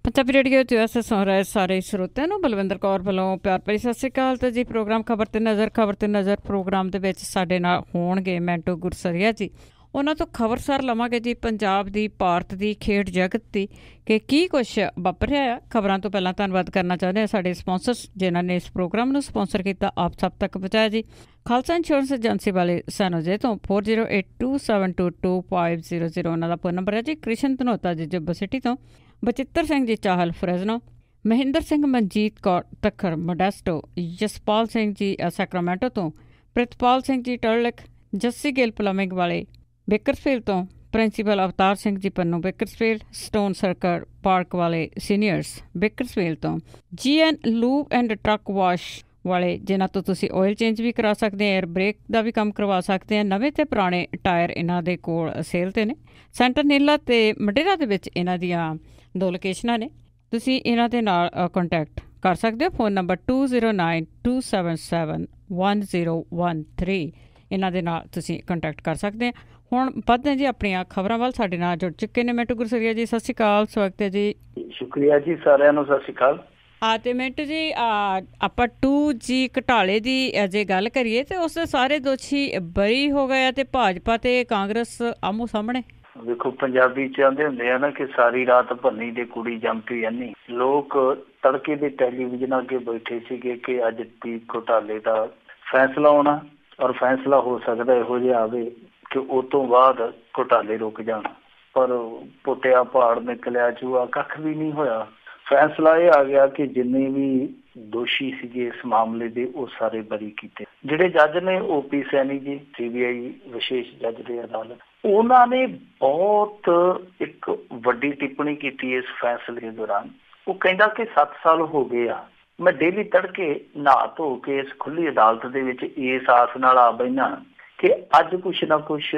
Punjabi radio ਤੇ S ਸੁਣ ਰਹੇ ਸਾਰੇ ਸਰੋਤਿਆਂ ਨੂੰ ਬਲਵਿੰਦਰ ਕੌਰ ਵੱਲੋਂ ਪਿਆਰ ਭਰੀ ਸਤਿ ਸ਼੍ਰੀ ਅਕਾਲ। ਤੇ ਜੀ ਪ੍ਰੋਗਰਾਮ ਖਬਰ ਤੇ ਨਜ਼ਰ ਪ੍ਰੋਗਰਾਮ ਦੇ ਵਿੱਚ ਸਾਡੇ ਨਾਲ ਹੋਣਗੇ ਮੈਂਟੋ ਗੁਰਸਰੀਆ ਜੀ। ਉਹਨਾਂ ਤੋਂ ਖਬਰਸਾਰ ਲਵਾਂਗੇ ਜੀ ਪੰਜਾਬ ਦੀ, ਭਾਰਤ ਦੀ, ਖੇਡ ਜਗਤ ਦੀ ਕਿ ਕੀ ਕੁਛ ਵਾਪਰਿਆ ਆ। ਖਬਰਾਂ ਤੋਂ ਪਹਿਲਾਂ ਧੰਨਵਾਦ ਕਰਨਾ ਚਾਹੁੰਦੇ ਹਾਂ ਸਾਡੇ ਸਪਾਂਸਰਸ ਜਿਨ੍ਹਾਂ ਨੇ ਇਸ ਪ੍ਰੋਗਰਾਮ ਨੂੰ ਸਪਾਂਸਰ ਕੀਤਾ, ਆਪ ਸਭ ਤੱਕ ਪਹੁੰਚਾਇਆ ਜੀ। ਖਾਲਸਾ ਇੰਸ਼ੋਰੈਂਸ ਏਜੰਸੀ ਵਾਲੇ ਸੈਨੋਜੇ ਤੋਂ 4082722500 ਉਹਨਾਂ ਦਾ ਫੋਨ ਨੰਬਰ ਹੈ ਜੀ। ਕ੍ਰਿਸ਼ਨ ਧਨੋਤਾ ਜੀ ਜੱਬਾ ਸਿਟੀ ਤੋਂ, ਬਚਿੱਤਰ ਸਿੰਘ ਜੀ ਚਾਹਲ ਫਰੈਜ਼ਨੋ, ਮਹਿੰਦਰ ਸਿੰਘ ਮਨਜੀਤ ਕੌਰ ਤੱਖਰ ਮੋਡੈਸਟੋ, ਜਸਪਾਲ ਸਿੰਘ ਜੀ ਸੈਕਰਾਮੈਂਟੋ ਤੋਂ, ਪ੍ਰਿਤਪਾਲ ਸਿੰਘ ਜੀ ਟਰਲਿਕ, ਜੱਸੀ ਗਿੱਲ ਪਲੰਬਿੰਗ ਵਾਲੇ ਬੇਕਰਸਫੀਲਡ ਤੋਂ, principal Avtar Singh ji Pannu Bakersfield, stone circle park ਵਾਲੇ ਸੀਨੀਅਰਸ ਬੇਕਰਸਫੀਲਡ ਤੋਂ, GN lube and truck wash ਵਾਲੇ ਜਿਨ੍ਹਾਂ ਤੋਂ ਤੁਸੀਂ ਆਇਲ ਚੇਂਜ ਵੀ ਕਰਾ ਸਕਦੇ, ਏਅਰ ਬ੍ਰੇਕ ਦਾ ਵੀ ਕੰਮ ਕਰਵਾ ਸਕਦੇ ਆ। ਨਵੇਂ ਤੇ ਪੁਰਾਣੇ ਟਾਇਰ ਇਹਨਾਂ ਦੇ ਕੋਲ ਸੇਲ 'ਤੇ ਨੇ। ਸੈਂਟਰ ਨੀਲਾ ਤੇ ਮਡੇਰਾ ਦੇ ਵਿੱਚ ਇਹਨਾਂ ਦੀਆਂ 2 ਲੋਕੇਸ਼ਨਾਂ ਨੇ। ਤੁਸੀਂ ਇਹਨਾਂ ਦੇ ਨਾਲ ਕੰਟੈਕਟ ਕਰ ਸਕਦੇ ਹੋ। ਫੋਨ ਨੰਬਰ 2092771013 ਇਹਨਾਂ ਦੇ ਨਾਲ ਤੁਸੀਂ ਕੰਟੈਕਟ ਕਰ ਸਕਦੇ ਆ। ਹੁਣ ਵੱਧਦੇ ਜੀ ਆਪਣੀਆਂ ਖਬਰਾਂ ਵੱਲ। ਸਾਡੇ ਨਾਲ ਜੁੜ ਚੁੱਕੇ ਨੇ ਮੈਂਟੂ ਗੁਰਸਰੀਆ ਜੀ। ਸਤਿ ਸ਼੍ਰੀ ਅਕਾਲ, ਸਵਾਗਤ ਹੈ ਜੀ। ਸ਼ੁਕਰੀਆ ਜੀ, ਸਾਰਿਆਂ ਨੂੰ ਸਤਿ ਸ਼੍ਰੀ ਅਕਾਲ। ਤੇ ਮਿੰਟੂ ਜੀ, ਆਪਾਂ 2G ਘੁਟਾਲੇ ਦੀ ਜੇ ਗੱਲ ਕਰੀਏ ਤੇ ਉਸ ਦੇ ਸਾਰੇ ਦੋਸ਼ੀ ਬਰੀ ਹੋ ਗਏ ਤੇ ਭਾਜਪਾ ਤੇ ਕਾਂਗਰਸ ਆਮੋ ਸਾਹਮਣੇ। ਵੇਖੋ, ਪੰਜਾਬੀ ਚ ਆਂਦੇ ਹੁੰਦੇ ਆ ਨਾ ਕਿ ਸਾਰੀ ਰਾਤ ਭੰਨੀ ਦੇ ਕੁੜੀ ਜੰਮ ਕੇ ਜਾਨੀ। ਲੋਕ ਤੜਕੇ ਦੇ ਟੈਲੀਵਿਜ਼ਨ ਅੱਗੇ ਬੈਠੇ ਸੀਗੇ ਕਿ ਅੱਜ ਦੀ ਘੁਟਾਲੇ ਦਾ ਫੈਸਲਾ ਹੋਣਾ, ਔਰ ਫੈਸਲਾ ਹੋ ਸਕਦਾ ਇਹੋ ਜਿਹਾ ਆਵੇ ਕਿ ਉਸ ਤੋਂ ਬਾਅਦ ਘੁਟਾਲੇ ਰੁਕ ਜਾਣ। ਪਰ ਪੁੱਟਿਆ ਪਹਾੜ ਨਿਕਲਿਆ ਚੂਹਾ, ਕੱਖ ਵੀ ਨਹੀਂ ਹੋਇਆ। ਫੈਸਲਾ ਇਹ ਆ ਗਿਆ ਕਿ ਜਿੰਨੇ ਵੀ ਦੋਸ਼ੀ ਸੀਗੇ ਇਸ ਮਾਮਲੇ ਦੇ ਉਹ ਸਾਰੇ ਬਰੀ ਕੀਤੇ। ਜਿਹੜੇ ਜੱਜ ਨੇ OP ਸੈਣੀ ਜੀ, CBI ਵਿਸ਼ੇਸ਼ ਜੱਜ ਦੇ ਅਦਾਲਤ, ਉਹਨਾਂ ਨੇ ਬਹੁਤ ਇੱਕ ਵੱਡੀ ਟਿੱਪਣੀ ਕੀਤੀ ਇਸ ਫੈਸਲੇ ਦੌਰਾਨ। ਉਹ ਕਹਿੰਦਾ ਕਿ 7 ਸਾਲ ਹੋ ਗਏ ਆ, ਮੈਂ ਡੇਲੀ ਤੜਕੇ ਨਹਾ ਧੋ ਕੇ ਇਸ ਖੁੱਲੀ ਅਦਾਲਤ ਦੇ ਵਿੱਚ ਇਸ ਆਸ ਨਾਲ ਆ ਬੈਠਾ ਕਿ ਅੱਜ ਕੁਛ ਨਾ ਕੁਛ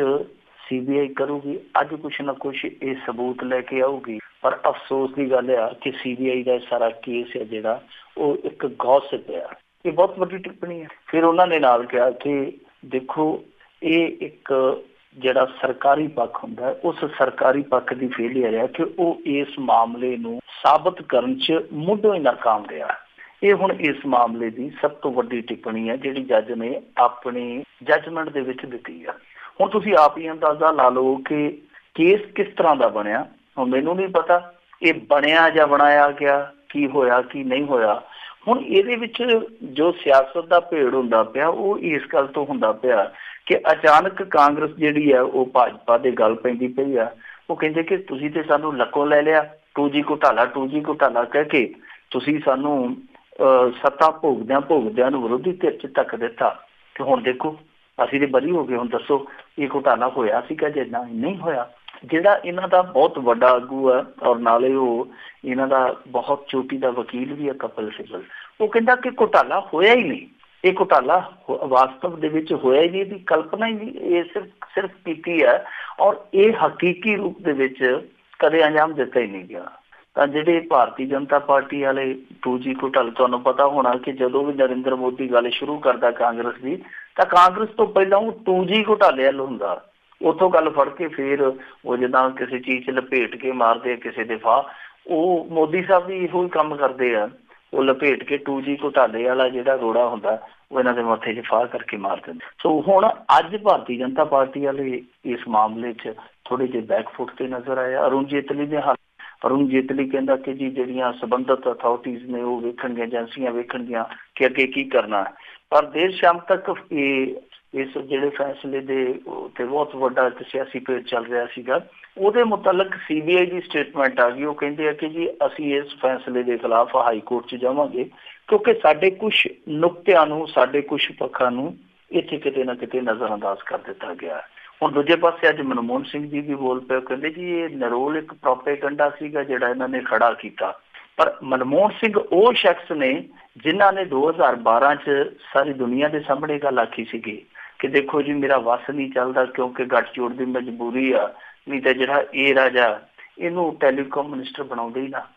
CBI ਕਰੂਗੀ, ਅੱਜ ਕੁਛ ਨਾ ਕੁਛ ਇਹ ਸਬੂਤ ਲੈ ਕੇ ਆਊਗੀ। ਪਰ ਅਫਸੋਸ ਦੀ ਗੱਲ ਆ ਕਿ CBI ਦਾ ਸਾਰਾ ਕੇਸ ਹੈ ਜਿਹੜਾ ਉਹ ਇੱਕ ਗੌਸਿਪ ਆ। ਇਹ ਬਹੁਤ ਵੱਡੀ ਟਿੱਪਣੀ ਹੈ। ਫਿਰ ਉਹਨਾਂ ਨੇ ਨਾਲ ਕਿਹਾ ਕਿ ਦੇਖੋ, ਇਹ ਇੱਕ ਜਿਹੜਾ ਸਰਕਾਰੀ ਪੱਖ ਹੁੰਦਾ ਉਸ ਸਰਕਾਰੀ ਪੱਖ ਦੀ ਫੇਲੀਅਰ ਹੈ ਕਿ ਉਹ ਇਸ ਮਾਮਲੇ ਨੂੰ ਸਾਬਤ ਕਰਨ 'ਚ ਮੁੱਢੋਂ ਹੀ ਨਾਕਾਮ ਰਿਹਾ। ਇਹ ਹੁਣ ਇਸ ਮਾਮਲੇ ਦੀ ਸਭ ਤੋਂ ਵੱਡੀ ਟਿੱਪਣੀ ਹੈ ਜਿਹੜੀ ਜੱਜ ਨੇ ਆਪਣੀ ਜੱਜਮੈਂਟ ਦੇ ਵਿੱਚ ਦਿੱਤੀ ਆ। ਹੁਣ ਤੁਸੀਂ ਆਪ ਹੀ ਅੰਦਾਜ਼ਾ ਲਾ ਲਓ ਕਿ ਕੇਸ ਕਿਸ ਤਰ੍ਹਾਂ ਦਾ ਬਣਿਆ। ਹੁਣ ਮੈਨੂੰ ਨਹੀਂ ਪਤਾ ਇਹ ਬਣਿਆ ਜਾਂ ਬਣਾਇਆ ਗਿਆ, ਕੀ ਹੋਇਆ ਕੀ ਨਹੀਂ ਹੋਇਆ। ਹੁਣ ਇਹਦੇ ਵਿੱਚ ਜੋ ਸਿਆਸਤ ਦਾ ਭੇੜ ਹੁੰਦਾ ਪਿਆ ਉਹ ਇਸ ਗੱਲ ਤੋਂ ਹੁੰਦਾ ਪਿਆ ਕਿ ਅਚਾਨਕ ਕਾਂਗਰਸ ਜਿਹੜੀ ਹੈ ਉਹ ਭਾਜਪਾ ਦੇ ਗੱਲ ਪੈਂਦੀ ਪਈ ਆ। ਉਹ ਕਹਿੰਦੇ ਕਿ ਤੁਸੀਂ ਤੇ ਸਾਨੂੰ ਲੱਕੋਂ ਲੈ ਲਿਆ, 2G ਘੁਟਾਲਾ ਕਹਿ ਕੇ ਤੁਸੀਂ ਸਾਨੂੰ ਸੱਤਾ ਭੋਗਦਿਆਂ ਨੂੰ ਵਿਰੋਧੀ ਧਿਰ 'ਚ ਧੱਕ ਦਿੱਤਾ। ਤੇ ਹੁਣ ਦੇਖੋ ਅਸੀਂ ਤੇ ਬਰੀ ਹੋ ਗਏ। ਹੁਣ ਦੱਸੋ ਇਹ ਘੁਟਾਲਾ ਹੋਇਆ ਸੀਗਾ ਜਾਂ ਨਹੀਂ ਹੋਇਆ। ਜਿਹੜਾ ਇਹਨਾਂ ਦਾ ਬਹੁਤ ਵੱਡਾ ਆਗੂ ਹੈ ਔਰ ਨਾਲੇ ਉਹ ਇਹਨਾਂ ਦਾ ਬਹੁਤ ਚੋਟੀ ਦਾ ਵਕੀਲ ਵੀ ਹੈ ਕਪਿਲ ਸਿੱਬਲ, ਉਹ ਕਹਿੰਦਾ ਕਿ ਘੁਟਾਲਾ ਹੋਇਆ ਹੀ ਨਹੀਂ। ਇਹ ਘੁਟਾਲਾ ਵਾਸਤਵ ਦੇ ਵਿੱਚ ਹੋਇਆ ਹੀ ਨਹੀਂ, ਇਹਦੀ ਕਲਪਨਾ ਹੀ ਨਹੀਂ, ਇਹ ਸਿਰਫ ਕੀਤੀ ਹੈ ਔਰ ਇਹ ਹਕੀਕੀ ਰੂਪ ਦੇ ਵਿੱਚ ਕਦੇ ਅੰਜਾਮ ਦਿੱਤਾ ਹੀ ਨਹੀਂ ਗਿਆ। ਤਾਂ ਜਿਹੜੇ ਭਾਰਤੀ ਜਨਤਾ ਪਾਰਟੀ ਵਾਲੇ 2G ਘੁਟਾਲੇ, ਤੁਹਾਨੂੰ ਪਤਾ ਹੋਣਾ ਕਿ ਜਦੋਂ ਵੀ ਨਰਿੰਦਰ ਮੋਦੀ ਗੱਲ ਸ਼ੁਰੂ ਕਰਦਾ ਕਾਂਗਰਸ ਦੀ, ਤਾਂ ਕਾਂਗਰਸ ਤੋਂ ਪਹਿਲਾਂ ਉਹ 2G ਘੁਟਾਲੇ ਵੱਲ ਹੁੰਦਾ। ਉੱਥੋਂ ਗੱਲ ਫੜ ਕੇ ਫਿਰ ਉਹ ਜਿੱਦਾਂ ਕਿਸੇ ਚੀਜ਼ 'ਚ ਲਪੇਟ ਕੇ ਮਾਰਦੇ ਆ ਕਿਸੇ ਦੇ ਫਾਹ, ਉਹ ਮੋਦੀ ਸਾਹਿਬ ਵੀ ਇਹੋ ਹੀ ਕੰਮ ਕਰਦੇ ਆ। ਉਹ ਲਪੇਟ ਕੇ 2G ਘੁਟਾਲੇ ਵਾਲਾ ਜਿਹੜਾ ਰੋੜਾ ਹੁੰਦਾ ਉਹ ਇਹਨਾਂ ਦੇ ਮੱਥੇ 'ਚ ਫਾਹ ਕਰਕੇ ਮਾਰ ਦਿੰਦੇ। ਸੋ ਹੁਣ ਅੱਜ ਭਾਰਤੀ ਜਨਤਾ ਪਾਰਟੀ ਵਾਲੇ ਇਸ ਮਾਮਲੇ 'ਚ ਥੋੜ੍ਹੇ ਜਿਹੇ ਬੈਕਫੁੱਟ ਤੇ ਨਜ਼ਰ ਆਇਆ। ਅਰੁਣ ਜੇਤਲੀ ਦੇ ਹਾਲ, ਅਰੁਣ ਜੇਤਲੀ ਕਹਿੰਦਾ ਕਿ ਜੀ ਜਿਹੜੀਆਂ ਸੰਬੰਧਿਤ ਅਥਾਰਟੀਜ਼ ਨੇ ਉਹ ਵੇਖਣਗੀਆਂ, ਏਜੰਸੀਆਂ ਵੇਖਣਗੀਆਂ ਕਿ ਅੱਗੇ ਕੀ ਕਰਨਾ। ਪਰ ਦੇਰ ਸ਼ਾਮ ਤੱਕ ਇਸ ਜਿਹੜੇ ਫੈਸਲੇ ਦੇ ਉੱਤੇ ਬਹੁਤ ਵੱਡਾ ਇੱਕ ਸਿਆਸੀ ਭੇਦ ਚੱਲ ਰਿਹਾ ਸੀਗਾ। ਉਹਦੇ ਮੁਤਲਕ CBI ਦੀ ਸਟੇਟਮੈਂਟ ਆ ਗਈ। ਉਹ ਕਹਿੰਦੇ ਆ ਕਿ ਜੀ ਅਸੀਂ ਇਸ ਫੈਸਲੇ ਦੇ ਖਿਲਾਫ ਹਾਈ ਕੋਰਟ 'ਚ ਜਾਵਾਂਗੇ ਕਿਉਂਕਿ ਸਾਡੇ ਕੁਛ ਨੁਕਤਿਆਂ ਨੂੰ, ਸਾਡੇ ਕੁਛ ਪੱਖਾਂ ਨੂੰ ਇੱਥੇ ਕਿਤੇ ਨਾ ਕਿਤੇ ਨਜ਼ਰ ਅੰਦਾਜ਼ ਕਰ ਦਿੱਤਾ ਗਿਆ। ਹੁਣ ਦੂਜੇ ਪਾਸੇ ਅੱਜ ਮਨਮੋਹਨ ਸਿੰਘ ਜੀ ਵੀ ਬੋਲ ਪਏ, ਕਹਿੰਦੇ ਜੀ ਇਹ ਨਿਰੋਲ ਇੱਕ ਪ੍ਰੋਪੇਗੈਂਡਾ ਸੀਗਾ ਜਿਹੜਾ ਇਹਨਾਂ ਨੇ ਖੜਾ ਕੀਤਾ। ਪਰ ਮਨਮੋਹਨ ਸਿੰਘ ਉਹ ਸ਼ਖਸ ਨੇ ਜਿਨ੍ਹਾਂ ਨੇ 2012 'ਚ ਸਾਰੀ ਦੁਨੀਆ ਦੇ ਸਾਹਮਣੇ ਗੱਲ ਆਖੀ ਸੀਗੀ ਕਿ ਦੇਖੋ ਜੀ ਮੇਰਾ ਵੱਸ ਨਹੀਂ ਚੱਲਦਾ ਕਿਉਂਕਿ ਗੱਠਜੋੜ ਦੀ ਮਜਬੂਰੀ ਆ, ਨਹੀਂ ਤਾਂ ਜਿਹੜਾ ਇਹ ਰਾਜਾ ਇਹਨੂੰ ਟੈਲੀਕਾਮ ਮਿਨਿਸਟਰ ਬਣਾਉਂਦੇ ਹੀ ਨਾ।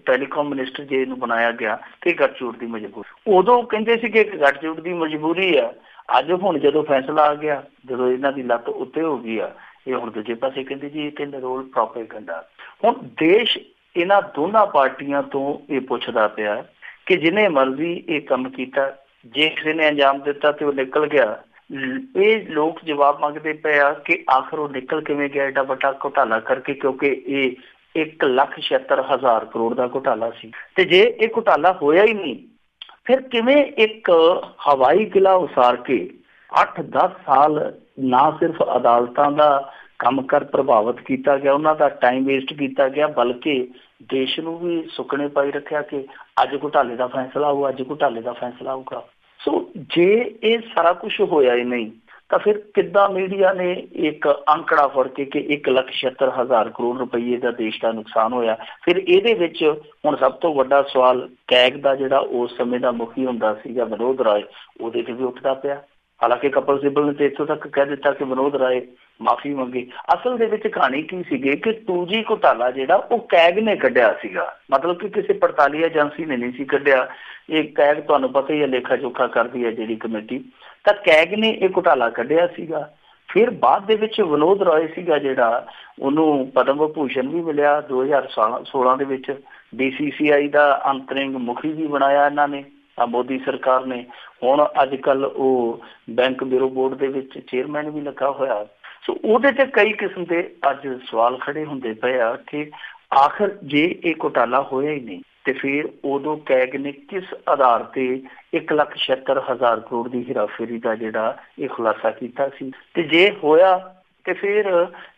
ਟੈਲੀਕਾਮ ਮਿਨਿਸਟਰ ਜੇ ਇਹਨੂੰ ਬਣਾਇਆ ਗਿਆ ਤੇ ਗੱਠਜੋੜ ਦੀ ਮਜਬੂਰੀ। ਉਦੋਂ ਕਹਿੰਦੇ ਸੀਗੇ ਕਿ ਗੱਠਜੋੜ ਦੀ ਮਜਬੂਰੀ ਆ। ਅੱਜ ਹੁਣ ਜਦੋਂ ਫੈਸਲਾ ਆ ਗਿਆ, ਜਦੋਂ ਇਹਨਾਂ ਦੀ ਲੱਤ ਉੱਤੇ ਹੋ ਗਈ ਆ, ਇਹ ਹੁਣ ਦੂਜੇ ਪਾਸੇ ਕਹਿੰਦੇ ਜੀ ਇਹ ਤੇ ਨਿਰੋਲ ਪ੍ਰੋਪੇਗੈਂਡਾ। ਹੁਣ ਦੇਸ਼ ਇਹਨਾਂ ਦੋਨਾਂ ਪਾਰਟੀਆਂ ਤੋਂ ਇਹ ਪੁੱਛਦਾ ਪਿਆ ਕਿ ਜਿਹਨੇ ਮਰਜ਼ੀ ਇਹ ਕੰਮ ਕੀਤਾ, ਜੇ ਕਿਸੇ ਨੇ ਅੰਜਾਮ ਦਿੱਤਾ ਤੇ ਉਹ ਨਿਕਲ ਗਿਆ। ਇਹ ਲੋਕ ਜਵਾਬ ਮੰਗਦੇ ਪਏ ਆ ਕਿ ਆਖਰ ਉਹ ਨਿਕਲ ਕਿਵੇਂ ਗਿਆ ਏਡਾ ਵੱਡਾ ਘੁਟਾਲਾ ਕਰਕੇ, ਕਿਉਂਕਿ ਇਹ 1,76,000 ਕਰੋੜ ਦਾ ਘੁਟਾਲਾ ਸੀ। ਤੇ ਜੇ ਇਹ ਘੁਟਾਲਾ ਹੋਇਆ ਹੀ ਨਹੀਂ, ਫਿਰ ਕਿਵੇਂ ਇੱਕ ਹਵਾਈ ਕਿਲਾ ਉਸਾਰ ਕੇ 8-10 ਸਾਲ ਨਾ ਸਿਰਫ ਅਦਾਲਤਾਂ ਦਾ ਕੰਮ ਕਰ ਪ੍ਰਭਾਵਿਤ ਕੀਤਾ ਗਿਆ, ਉਹਨਾਂ ਦਾ ਟਾਈਮ ਵੇਸਟ ਕੀਤਾ ਗਿਆ, ਬਲਕਿ ਦੇਸ਼ ਨੂੰ ਵੀ ਸੁੱਕਣੇ ਪਾਈ ਰੱਖਿਆ ਕਿ ਅੱਜ ਘੁਟਾਲੇ ਦਾ ਫੈਸਲਾ ਹੋਊ, ਅੱਜ ਘੁਟਾਲੇ ਦਾ ਫੈਸਲਾ ਹੋਊਗਾ। ਸੋ ਜੇ ਇਹ ਸਾਰਾ ਕੁਛ ਹੋਇਆ ਹੀ ਨਹੀਂ ਤਾਂ ਫਿਰ ਕਿੱਦਾਂ ਮੀਡੀਆ ਨੇ ਇੱਕ ਅੰਕੜਾ ਫੜ ਕੇ ਕਿ 1,76,000 ਕਰੋੜ ਰੁਪਈਏ ਦਾ ਦੇਸ਼ ਦਾ ਨੁਕਸਾਨ ਹੋਇਆ। ਫਿਰ ਇਹਦੇ ਵਿੱਚ ਹੁਣ ਸਭ ਤੋਂ ਵੱਡਾ ਸਵਾਲ ਕੈਗ ਦਾ ਜਿਹੜਾ ਉਸ ਸਮੇਂ ਦਾ ਮੁਖੀ ਹੁੰਦਾ ਸੀਗਾ ਵਿਨੋਦ ਰਾਏ, ਉਹਦੇ ਤੇ ਵੀ ਉੱਠਦਾ ਪਿਆ। ਹਾਲਾਂਕਿ ਕਪਿਲ ਸਿੱਬਲ ਨੇ ਤੇ ਇੱਥੋਂ ਤੱਕ ਕਹਿ ਦਿੱਤਾ ਕਿ ਵਿਨੋਦ ਰਾਏ ਮਾਫੀ ਮੰਗੀ। ਅਸਲ ਦੇ ਵਿੱਚ ਕਹਾਣੀ ਕੀ ਸੀਗੀ ਕਿ 2G ਘੁਟਾਲਾ ਜਿਹੜਾ ਉਹ ਕੈਗ ਨੇ ਕੱਢਿਆ ਸੀਗਾ, ਮਤਲਬ ਕਿ ਕਿਸੇ ਪੜਤਾਲੀ ਏਜੰਸੀ ਨੇ ਨਹੀਂ ਸੀ ਕੱਢਿਆ। ਇਹ ਕੈਗ ਤੁਹਾਨੂੰ ਪਤਾ ਹੀ ਹੈ ਲੇਖਾ ਜੋਖਾ ਕਰਦੀ ਹੈ ਜਿਹੜੀ ਕਮੇਟੀ, ਤਾਂ ਕੈਗ ਨੇ ਇਹ ਘੁਟਾਲਾ ਕੱਢਿਆ ਸੀਗਾ। ਫਿਰ ਬਾਅਦ ਦੇ ਵਿੱਚ ਵਿਨੋਦ ਰਾਏ ਸੀਗਾ ਜਿਹੜਾ, ਉਹਨੂੰ ਪਦਮ ਵਿਭੂਸ਼ਣ ਵੀ ਮਿਲਿਆ 2016 ਦੇ ਵਿੱਚ। BCCI ਦਾ ਅੰਤਰਿੰਗ ਮੁਖੀ ਵੀ ਬਣਾਇਆ ਇਹਨਾਂ ਨੇ, ਮੋਦੀ ਸਰਕਾਰ ਨੇ। ਹੁਣ ਅੱਜ ਕੱਲ ਉਹ ਬੈਂਕ ਬਿਊਰੋ ਬੋਰਡ ਦੇ ਵਿੱਚ ਚੇਅਰਮੈਨ ਵੀ ਲੱਗਾ ਹੋਇਆ। ਸੋ ਉਹਦੇ ਤੇ ਕਈ ਕਿਸਮ ਦੇ ਅੱਜ ਸਵਾਲ ਖੜੇ ਹੁੰਦੇ ਪਏ ਆ ਕਿ ਆਖਰ ਜੇ ਇਹ ਘੁਟਾਲਾ ਹੋਇਆ ਹੀ ਨਹੀਂ ਤੇ ਫਿਰ ਉਦੋਂ ਕੈਗ ਨੇ ਕਿਸ ਆਧਾਰ ਤੇ 1,76,000 ਕਰੋੜ ਦੀ ਹੇਰਾਫੇਰੀ ਦਾ ਜਿਹੜਾ ਇਹ ਖੁਲਾਸਾ ਕੀਤਾ ਸੀ। ਤੇ ਜੇ ਹੋਇਆ ਤੇ ਫਿਰ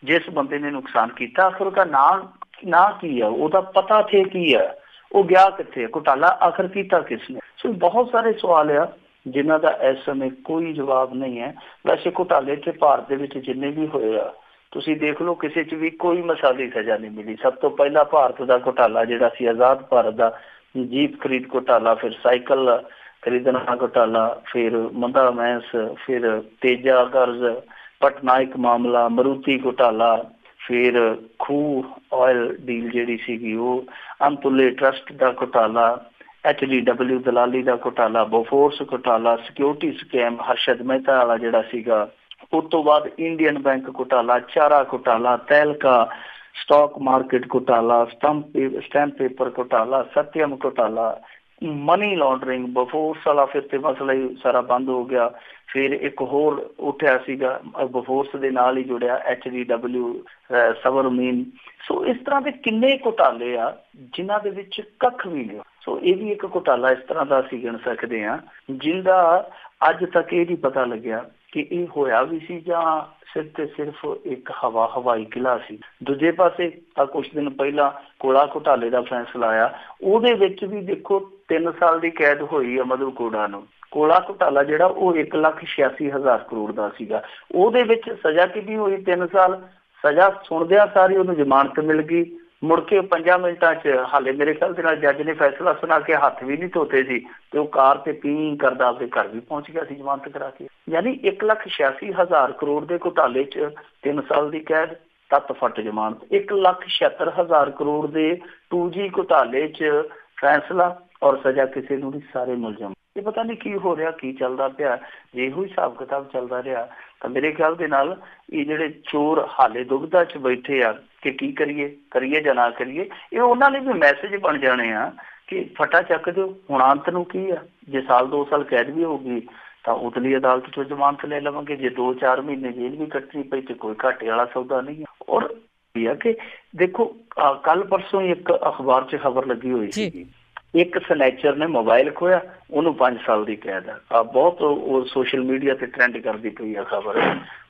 ਜਿਸ ਬੰਦੇ ਨੇ ਨੁਕਸਾਨ ਕੀਤਾ ਆਖਰ ਉਹਦਾ ਨਾਂ ਕੀ ਆ, ਉਹਦਾ ਪਤਾ ਤੇ ਕੀ ਆ, ਉਹ ਗਿਆ ਕਿੱਥੇ, ਘੁਟਾਲਾ ਆਖਰ ਕੀਤਾ ਕਿਸ ਨੇ। ਸੋ ਬਹੁਤ ਸਾਰੇ ਸਵਾਲ ਆ ਜਿਨ੍ਹਾਂ ਦਾ ਇਸ ਸਮੇਂ ਕੋਈ ਜਵਾਬ ਨਹੀਂ ਹੈ। ਵੈਸੇ ਘੁਟਾਲੇ ਤੇ ਭਾਰਤ ਦੇ ਵਿੱਚ ਜਿੰਨੇ ਵੀ ਹੋਏ ਆ ਤੁਸੀਂ ਦੇਖ ਲਓ, ਕਿਸੇ 'ਚ ਵੀ ਕੋਈ ਮਿਸਾਲੀ ਸਜ਼ਾ ਨਹੀਂ ਮਿਲੀ। ਸਭ ਤੋਂ ਪਹਿਲਾਂ ਭਾਰਤ ਦਾ ਘੁਟਾਲਾ ਜਿਹੜਾ ਸੀ ਆਜ਼ਾਦ ਭਾਰਤ ਦਾ, ਜੀਪ ਖਰੀਦ ਘੁਟਾਲਾ, ਫਿਰ ਸਾਈਕਲ ਖਰੀਦਣਾ ਘੁਟਾਲਾ, ਫਿਰ ਮੰਦਾ ਮੈਂਸ, ਫਿਰ ਤੇਜਾ ਕਰਜ਼, ਪਟਨਾਇਕ ਮਾਮਲਾ, ਮਰੂਤੀ ਘੁਟਾਲਾ, ਫਿਰ ਖੂਹ ਆਇਲ ਡੀਲ ਜਿਹੜੀ ਸੀਗੀ ਉਹ, ਅਨਤੁੱਲੇ ਟਰਸਟ ਦਾ ਘੁਟਾਲਾ, HDW ਦਲਾਲੀ ਦਾ ਘੁਟਾਲਾ, Bofors ਘੁਟਾਲਾ, security scam Harshad Mehta ਵਾਲਾ ਜਿਹੜਾ ਸੀਗਾ, ਉਸ ਤੋਂ ਬਾਅਦ ਇੰਡੀਅਨ ਬੈਂਕ ਘੁਟਾਲਾ, ਚਾਰਾ ਘੁਟਾਲਾ, ਤਹਿਲਕਾ stock market ਘੁਟਾਲਾ, stamp paper ਘੁਟਾਲਾ, Satyam ਘੁਟਾਲਾ, money laundering, ਬਫੋਰਸ ਵਾਲਾ ਫਿਰ ਤੇ ਮਸਲਾ ਹੀ ਸਾਰਾ ਬੰਦ ਹੋ ਗਿਆ। ਫਿਰ ਇੱਕ ਹੋਰ ਉੱਠਿਆ ਸੀਗਾ ਬਫੋਰਸ ਦੇ ਨਾਲ ਹੀ ਜੁੜਿਆ HDW ਸਬਰਮੀਨ। ਸੋ ਇਸ ਤਰ੍ਹਾਂ ਦੇ ਕਿੰਨੇ ਘੁਟਾਲੇ ਆ ਜਿਨ੍ਹਾਂ ਦੇ ਵਿੱਚ ਕੱਖ ਵੀ ਨਹੀਂ। ਸੋ ਇਹ ਵੀ ਇੱਕ ਘੁਟਾਲਾ ਇਸ ਤਰ੍ਹਾਂ ਦਾ ਅਸੀਂ ਗਿਣ ਸਕਦੇ ਹਾਂ ਜਿਹਦਾ ਅੱਜ ਤੱਕ ਇਹ ਨਹੀਂ ਪਤਾ ਲੱਗਿਆ ਕਿ ਇਹ ਹੋਇਆ ਵੀ ਸੀ ਜਾਂ ਸਿਰਫ ਤੇ ਸਿਰਫ ਇੱਕ ਹਵਾਈ ਕਿਲਾ ਸੀ। ਦੂਜੇ ਪਾਸੇ ਆ ਕੁਛ ਦਿਨ ਪਹਿਲਾਂ ਕੋਲਾ ਘੁਟਾਲੇ ਦਾ ਫੈਸਲਾ ਆਇਆ, ਉਹਦੇ ਵਿੱਚ ਵੀ ਦੇਖੋ 3 ਸਾਲ ਦੀ ਕੈਦ ਹੋਈ ਆ ਮਧੂ ਕੋੜਾ ਨੂੰ। ਕੋਲਾ ਘੁਟਾਲਾ ਜਿਹੜਾ ਉਹ 1,86,000 ਕਰੋੜ ਦਾ ਸੀਗਾ, ਉਹਦੇ ਵਿੱਚ ਸਜ਼ਾ ਕਿੰਨੀ ਹੋਈ 3 ਸਾਲ। ਸਜ਼ਾ ਸੁਣਦਿਆਂ ਸਾਰੀ ਉਹਨੂੰ ਜ਼ਮਾਨਤ ਮਿਲ ਗਈ, ਮੁੜ ਕੇ 5 ਮਿੰਟਾਂ 'ਚ, ਹਾਲੇ ਮੇਰੇ ਖਿਆਲ ਦੇ ਨਾਲ ਜੱਜ ਨੇ ਫੈਸਲਾ ਸੁਣਾ ਕੇ ਹੱਥ ਵੀ ਨਹੀਂ ਧੋਤੇ ਸੀ ਤੇ ਉਹ ਕਾਰ ਤੇ ਪੀ ਕਰਦਾ ਆਪਣੇ ਘਰ ਵੀ ਪਹੁੰਚ ਗਿਆ ਸੀ ਜ਼ਮਾਨਤ ਕਰਾ ਕੇ। ਯਾਨੀ 1,86,000 ਕਰੋੜ ਦੇ ਘੁਟਾਲੇ 'ਚ 3 ਸਾਲ ਦੀ ਕੈਦ, ਤੱਤ ਫੱਟ ਜ਼ਮਾਨਤ। 1,76,000 ਕਰੋੜ ਦੇ 2G ਘੁਟਾਲੇ 'ਚ ਫੈਸਲਾ ਔਰ ਸਜ਼ਾ ਕਿਸੇ ਨੂੰ ਨਹੀਂ, ਸਾਰੇ ਮੁਲਜ਼ਮ। ਇਹ ਪਤਾ ਨਹੀਂ ਕੀ ਹੋ ਰਿਹਾ, ਕੀ ਚੱਲਦਾ ਪਿਆ। ਜੇ ਇਹੋ ਹਿਸਾਬ ਕਿਤਾਬ ਚੱਲਦਾ ਰਿਹਾ ਤਾਂ ਮੇਰੇ ਖਿਆਲ ਦੇ ਨਾਲ ਇਹ ਜਿਹੜੇ ਚੋਰ ਹਾਲੇ ਦੁਬਿਧਾ 'ਚ ਬੈਠੇ ਆ ਕਿ ਕੀ ਕਰੀਏ ਜਾਂ ਨਾ ਕਰੀਏ, ਇਹ ਉਹਨਾਂ ਲਈ ਵੀ ਮੈਸੇਜ ਬਣ ਜਾਣੇ ਆ ਕਿ ਫਟਾ ਚੱਕ ਦਿਓ। ਹੁਣ ਅੰਤ ਨੂੰ ਕੀ ਆ, ਜੇ 1-2 ਸਾਲ ਕੈਦ ਵੀ ਹੋਊਗੀ ਤਾਂ ਉਤਲੀ ਅਦਾਲਤ 'ਚੋਂ ਜ਼ਮਾਨਤ ਲੈ ਲਵਾਂਗੇ। ਜੇ 2-4 ਮਹੀਨੇ ਜੇਲ੍ਹ ਵੀ ਕੱਟਣੀ ਪਈ ਤੇ ਕੋਈ ਘਾਟੇ ਵਾਲਾ ਸੌਦਾ ਨਹੀਂ ਹੈ। ਔਰ ਇਹ ਆ ਕਿ ਦੇਖੋ ਕੱਲ ਪਰਸੋਂ ਹੀ ਇੱਕ ਅਖਬਾਰ 'ਚ ਖਬਰ ਲੱਗੀ ਹੋਈ ਸੀ, ਇੱਕ ਸਨੈਚਰ ਨੇ ਮੋਬਾਈਲ ਖੋਇਆ, ਉਹਨੂੰ 5 ਸਾਲ ਦੀ ਕੈਦ ਆ। ਬਹੁਤ ਉਹ ਸੋਸ਼ਲ ਮੀਡੀਆ ਤੇ ਟ੍ਰੈਂਡ ਕਰਦੀ ਪਈ ਆ ਖਬਰ।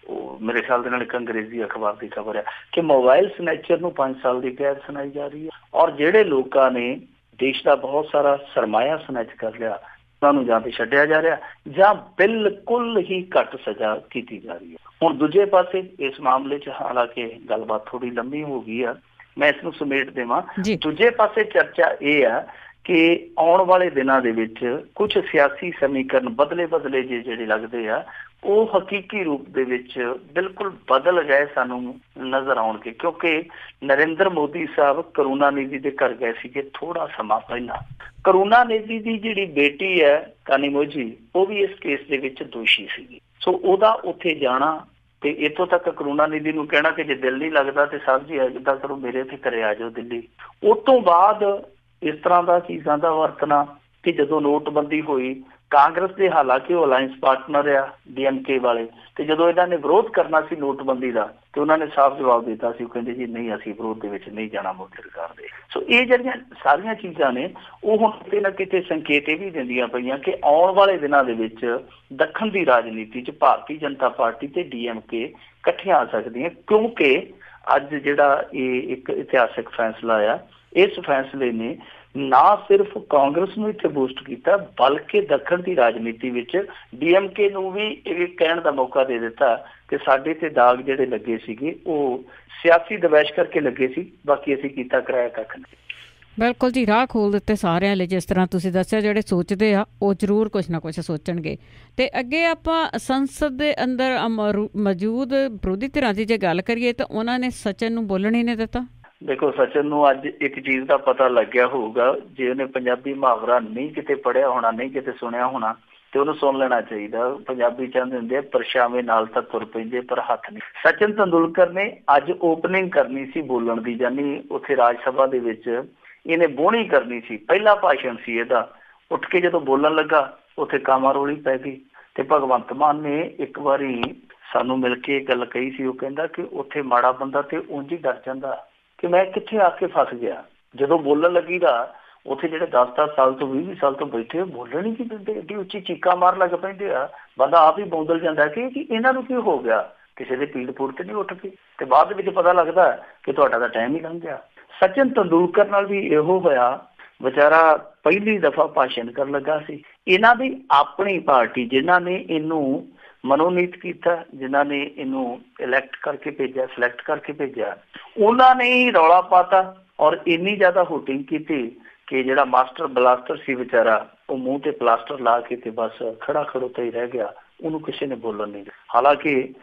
ਉਹ ਮੇਰੇ ਖਿਆਲ ਦੇ ਨਾਲ ਇੱਕ ਅੰਗਰੇਜ਼ੀ ਅਖਬਾਰ ਦੀ ਖਬਰ ਆ ਕਿ ਮੋਬਾਈਲ ਸਨੈਚਰ ਨੂੰ 5 ਸਾਲ ਦੀ ਕੈਦ ਸੁਣਾਈ ਜਾ ਰਹੀ ਹੈ। ਔਰ ਜਿਹੜੇ ਲੋਕਾਂ ਨੇ ਦੇਸ਼ ਦਾ ਬਹੁਤ ਸਾਰਾ ਸਰਮਾਇਆ ਸਨੈਚ ਕਰ ਲਿਆ ਉਹਨਾਂ ਨੂੰ ਜਾਂ ਤੇ ਛੱਡਿਆ ਜਾ ਰਿਹਾ ਜਾਂ ਬਿਲਕੁਲ ਹੀ ਘੱਟ ਸਜ਼ਾ ਕੀਤੀ ਜਾ ਰਹੀ ਹੈ। ਹੁਣ ਦੂਜੇ ਪਾਸੇ ਇਸ ਮਾਮਲੇ 'ਚ ਹਾਲਾਂਕਿ ਗੱਲਬਾਤ ਥੋੜੀ ਲੰਮੀ ਹੋ ਗਈ ਆ, ਮੈਂ ਇਸ ਨੂੰ ਸਮੇਟ ਦੇਵਾਂ। ਦੂਜੇ ਪਾਸੇ ਚਰਚਾ ਇਹ ਆ ਕਿ ਆਉਣ ਵਾਲੇ ਦਿਨਾਂ ਦੇ ਵਿੱਚ ਕੁਝ ਸਿਆਸੀ ਸਮੀਕਰਨ ਬਦਲੇ ਜਿਹੜੇ ਲੱਗਦੇ ਆ ਉਹ ਹਕੀਕੀ ਰੂਪ ਦੇ ਵਿੱਚ ਬਿਲਕੁਲ ਬਦਲ ਗਏ ਸਾਨੂੰ ਨਜ਼ਰ ਆਉਣਗੇ, ਕਿਉਂਕਿ ਨਰਿੰਦਰ ਮੋਦੀ ਸਾਹਿਬ ਕਰੁਣਾਨਿਧੀ ਦੇ ਘਰ ਗਏ ਸੀਗੇ ਥੋੜਾ ਸਮਾਂ ਪਹਿਲਾਂ। ਕਰੁਣਾਨਿਧੀ ਦੀ ਜਿਹੜੀ ਬੇਟੀ ਹੈ ਕਾਨੀਮੋਝੀ, ਉਹ ਵੀ ਇਸ ਕੇਸ ਦੇ ਵਿੱਚ ਦੋਸ਼ੀ ਸੀਗੀ। ਸੋ ਉਹਦਾ ਉੱਥੇ ਜਾਣਾ ਤੇ ਇੱਥੋਂ ਤੱਕ ਕਰੁਣਾਨਿਧੀ ਨੂੰ ਕਹਿਣਾ ਕਿ ਜੇ ਦਿਲ ਨਹੀਂ ਲੱਗਦਾ ਤੇ ਸਾਹਿਬ ਜੀ ਇੱਦਾਂ ਕਰੋ, ਮੇਰੇ ਇੱਥੇ ਘਰੇ ਆ ਜਾਓ ਦਿੱਲੀ। ਉਸ ਤੋਂ ਬਾਅਦ ਇਸ ਤਰ੍ਹਾਂ ਦਾ ਚੀਜ਼ਾਂ ਦਾ ਵਰਤਣਾ ਕਿ ਜਦੋਂ ਨੋਟਬੰਦੀ ਹੋਈ, ਕਾਂਗਰਸ ਦੇ ਹਾਲਾਂਕਿ ਉਹ ਅਲਾਇੰਸ ਪਾਰਟਨਰ ਆ DMK ਵਾਲੇ, ਤੇ ਜਦੋਂ ਇਹਨਾਂ ਨੇ ਵਿਰੋਧ ਕਰਨਾ ਸੀ ਨੋਟਬੰਦੀ ਦਾ ਤੇ ਉਹਨਾਂ ਨੇ ਸਾਫ਼ ਜਵਾਬ ਦਿੱਤਾ ਸੀ, ਉਹ ਕਹਿੰਦੇ ਜੀ ਨਹੀਂ, ਅਸੀਂ ਵਿਰੋਧ ਦੇ ਵਿੱਚ ਨਹੀਂ ਜਾਣਾ ਮੋਦੀ ਸਰਕਾਰ ਦੇ। ਸੋ ਇਹ ਜਿਹੜੀਆਂ ਸਾਰੀਆਂ ਚੀਜ਼ਾਂ ਨੇ ਉਹ ਹੁਣ ਕਿਤੇ ਨਾ ਕਿਤੇ ਸੰਕੇਤ ਇਹ ਵੀ ਦਿੰਦੀਆਂ ਪਈਆਂ ਕਿ ਆਉਣ ਵਾਲੇ ਦਿਨਾਂ ਦੇ ਵਿੱਚ ਦੱਖਣ ਦੀ ਰਾਜਨੀਤੀ 'ਚ ਭਾਰਤੀ ਜਨਤਾ ਪਾਰਟੀ ਤੇ DMK ਇਕੱਠੀਆਂ ਆ ਸਕਦੀਆਂ, ਕਿਉਂਕਿ ਅੱਜ ਜਿਹੜਾ ਇਹ ਇੱਕ ਇਤਿਹਾਸਕ ਫੈਸਲਾ ਆ, ਇਸ ਫੈਸਲੇ ਨੇ ਨਾ ਸਿਰਫ ਕਾਂਗਰਸ ਨੂੰ ਇੱਥੇ ਬੂਸਟ ਕੀਤਾ ਬਲਕਿ ਦੱਖਣ ਦੀ ਰਾਜਨੀਤੀ ਵਿੱਚ DMK ਨੂੰ ਵੀ ਇਹ ਕਹਿਣ ਦਾ ਮੌਕਾ ਦੇ ਦਿੱਤਾ ਕਿ ਸਾਡੇ ਤੇ ਦਾਗ ਜਿਹੜੇ ਲੱਗੇ ਸੀਗੇ ਉਹ ਸਿਆਸੀ ਦਬੈਸ਼ ਕਰਕੇ ਲੱਗੇ ਸੀ, ਬਾਕੀ ਅਸੀਂ ਕੀਤਾ ਕਰਾਇਆ ਕੱਖ ਨਹੀਂ। ਬਿਲਕੁਲ ਜੀ, ਰਾਹ ਖੋਲ ਦਿੱਤੇ ਸਾਰਿਆਂ ਲਈ। ਜਿਸ ਤਰ੍ਹਾਂ ਤੁਸੀਂ ਦੱਸਿਆ, ਜਿਹੜੇ ਸੋਚਦੇ ਆ ਉਹ ਜ਼ਰੂਰ ਕੁਛ ਨਾ ਕੁਛ ਸੋਚਣਗੇ। ਤੇ ਅੱਗੇ ਆਪਾਂ ਸੰਸਦ ਦੇ ਅੰਦਰ ਮੌਜੂਦ ਵਿਰੋਧੀ ਧਿਰਾਂ ਦੀ ਜੇ ਗੱਲ ਕਰੀਏ ਤਾਂ ਉਹਨਾਂ ਨੇ ਸਚਿਨ ਨੂੰ ਬੋਲਣ ਹੀ ਨਹੀਂ ਦਿੱਤਾ। ਦੇਖੋ, ਸਚਿਨ ਨੂੰ ਅੱਜ ਇੱਕ ਚੀਜ਼ ਦਾ ਪਤਾ ਲੱਗਿਆ ਹੋਊਗਾ, ਜੇ ਉਹਨੇ ਪੰਜਾਬੀ ਮੁਹਾਵਰਾ ਨਹੀਂ ਕਿਤੇ ਪੜ੍ਹਿਆ ਹੋਣਾ, ਨਹੀਂ ਕਿਤੇ ਸੁਣਿਆ ਹੋਣਾ, ਤੇ ਉਹਨੂੰ ਸੁਣ ਲੈਣਾ ਚਾਹੀਦਾ। ਪੰਜਾਬੀ ਚਾਹੁੰਦੇ ਹੁੰਦੇ ਆ ਪਰਛਾਵੇਂ ਨਾਲ ਤਾਂ ਤੁਰ ਪੈਂਦੇ ਪਰ ਹੱਥ ਨਹੀਂ। ਸਚਿਨ ਤੰਦੂਲਕਰ ਨੇ ਅੱਜ ਓਪਨਿੰਗ ਕਰਨੀ ਸੀ ਬੋਲਣ ਦੀ, ਯਾਨੀ ਉੱਥੇ ਰਾਜ ਸਭਾ ਦੇ ਵਿੱਚ ਇਹਨੇ ਬੋਹਣੀ ਕਰਨੀ ਸੀ, ਪਹਿਲਾ ਭਾਸ਼ਣ ਸੀ ਇਹਦਾ। ਉੱਠ ਕੇ ਜਦੋਂ ਬੋਲਣ ਲੱਗਾ ਉੱਥੇ ਕਾਮਾਰੋਲੀ ਪੈ ਗਈ ਤੇ ਭਗਵੰਤ ਮਾਨ ਨੇ ਇੱਕ ਵਾਰੀ ਸਾਨੂੰ ਮਿਲ ਕੇ ਇਹ ਗੱਲ ਕਹੀ ਸੀ, ਉਹ ਕਹਿੰਦਾ ਕਿ ਉੱਥੇ ਮਾੜਾ ਬੰਦਾ ਤੇ ਉਂਝ ਹੀ ਡਰ ਜਾਂਦਾ ਕਿ ਮੈਂ ਕਿੱਥੇ ਆ ਕੇ ਫਸ ਗਿਆ। ਜਦੋਂ ਬੋਲਣ ਲੱਗੀ ਦਾ ਉੱਥੇ ਜਿਹੜੇ 10-10 ਸਾਲ ਤੋਂ 20-20 ਸਾਲ ਤੋਂ ਬੈਠੇ ਬੋਲਣ ਹੀ ਨਹੀਂ ਦਿੰਦੇ, ਏਡੀ ਉੱਚੀ ਚੀਕਾਂ ਮਾਰ ਲੱਗ ਪੈਂਦੇ ਆ, ਬੰਦਾ ਆਪ ਹੀ ਬੌਂਦਲ ਜਾਂਦਾ ਕਿ ਇਹਨਾਂ ਨੂੰ ਕੀ ਹੋ ਗਿਆ, ਕਿਸੇ ਦੇ ਪੀੜ ਪੂੜ ਤੇ ਨਹੀਂ ਉੱਠ ਕੇ। ਤੇ ਬਾਅਦ ਵਿੱਚ ਪਤਾ ਲੱਗਦਾ ਕਿ ਤੁਹਾਡਾ ਤਾਂ ਟਾਈਮ ਹੀ ਲੰਘ ਗਿਆ। ਸਚਿਨ ਤੰਦੂਲਕਰ ਨਾਲ ਵੀ ਇਹੋ ਹੋਇਆ, ਵਿਚਾਰਾ ਪਹਿਲੀ ਦਫਾ ਭਾਸ਼ਣ ਕਰਨ ਲੱਗਾ ਸੀ। ਇਹਨਾਂ ਦੀ ਆਪਣੀ ਪਾਰਟੀ ਜਿਨ੍ਹਾਂ ਨੇ ਇਹਨੂੰ ਮਨੋਨੀਤ ਕੀਤਾ, ਜਿਨ੍ਹਾਂ ਨੇ ਇਹਨੂੰ ਇਲੈਕਟ ਕਰਕੇ ਭੇਜਿਆ, ਸਿਲੈਕਟ ਕਰਕੇ ਭੇਜਿਆ, ਉਹਨਾਂ ਨੇ ਹੀ ਰੌਲਾ ਪਾਤਾ ਔਰ ਇੰਨੀ ਜ਼ਿਆਦਾ ਹੋਟਿੰਗ ਕੀਤੀ ਕਿ ਜਿਹੜਾ ਮਾਸਟਰ ਬਲਾਸਟਰ ਸੀ ਵਿਚਾਰਾ, ਉਹ ਮੂੰਹ ਤੇ ਪਲਾਸਟਰ ਲਾ ਕੇ ਤੇ ਬਸ ਖੜਾ ਖੜੋਤਾ ਹੀ ਰਹਿ ਗਿਆ, ਉਹਨੂੰ ਕਿਸੇ ਨੇ ਬੋਲਣ ਨਹੀਂ ਦਿੱਤਾ। ਹਾਲਾਂਕਿ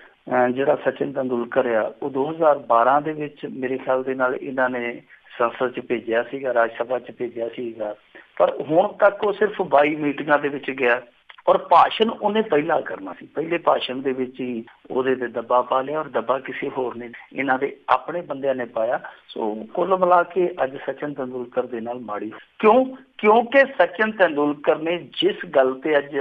ਜਿਹੜਾ ਸਚਿਨ ਤੰਦੂਲਕਰ ਆ ਉਹ 2012 ਦੇ ਵਿੱਚ ਮੇਰੇ ਖਿਆਲ ਦੇ ਨਾਲ ਇਹਨਾਂ ਨੇ ਸੰਸਦ 'ਚ ਭੇਜਿਆ ਸੀਗਾ, ਰਾਜ ਸਭਾ 'ਚ ਭੇਜਿਆ ਸੀਗਾ, ਪਰ ਹੁਣ ਤੱਕ ਉਹ ਸਿਰਫ 22 ਮੀਟਿੰਗਾਂ ਦੇ ਵਿੱਚ ਗਿਆ ਔਰ ਭਾਸ਼ਣ ਉਹਨੇ ਪਹਿਲਾਂ ਕਰਨਾ ਸੀ। ਪਹਿਲੇ ਭਾਸ਼ਣ ਦੇ ਵਿੱਚ ਹੀ ਉਹਦੇ ਤੇ ਦੱਬਾ ਪਾ ਲਿਆ ਔਰ ਦੱਬਾ ਕਿਸੇ ਹੋਰ ਨੇ, ਇਹਨਾਂ ਦੇ ਆਪਣੇ ਬੰਦਿਆਂ ਨੇ ਪਾਇਆ। ਸੋ ਕੁੱਲ ਮਿਲਾ ਕੇ ਅੱਜ ਸਚਿਨ ਤੰਦੂਲਕਰ ਦੇ ਨਾਲ ਮਾੜੀ ਕਿਉਂਕਿ ਸਚਿਨ ਤੰਦੂਲਕਰ ਨੇ ਜਿਸ ਗੱਲ ਤੇ ਅੱਜ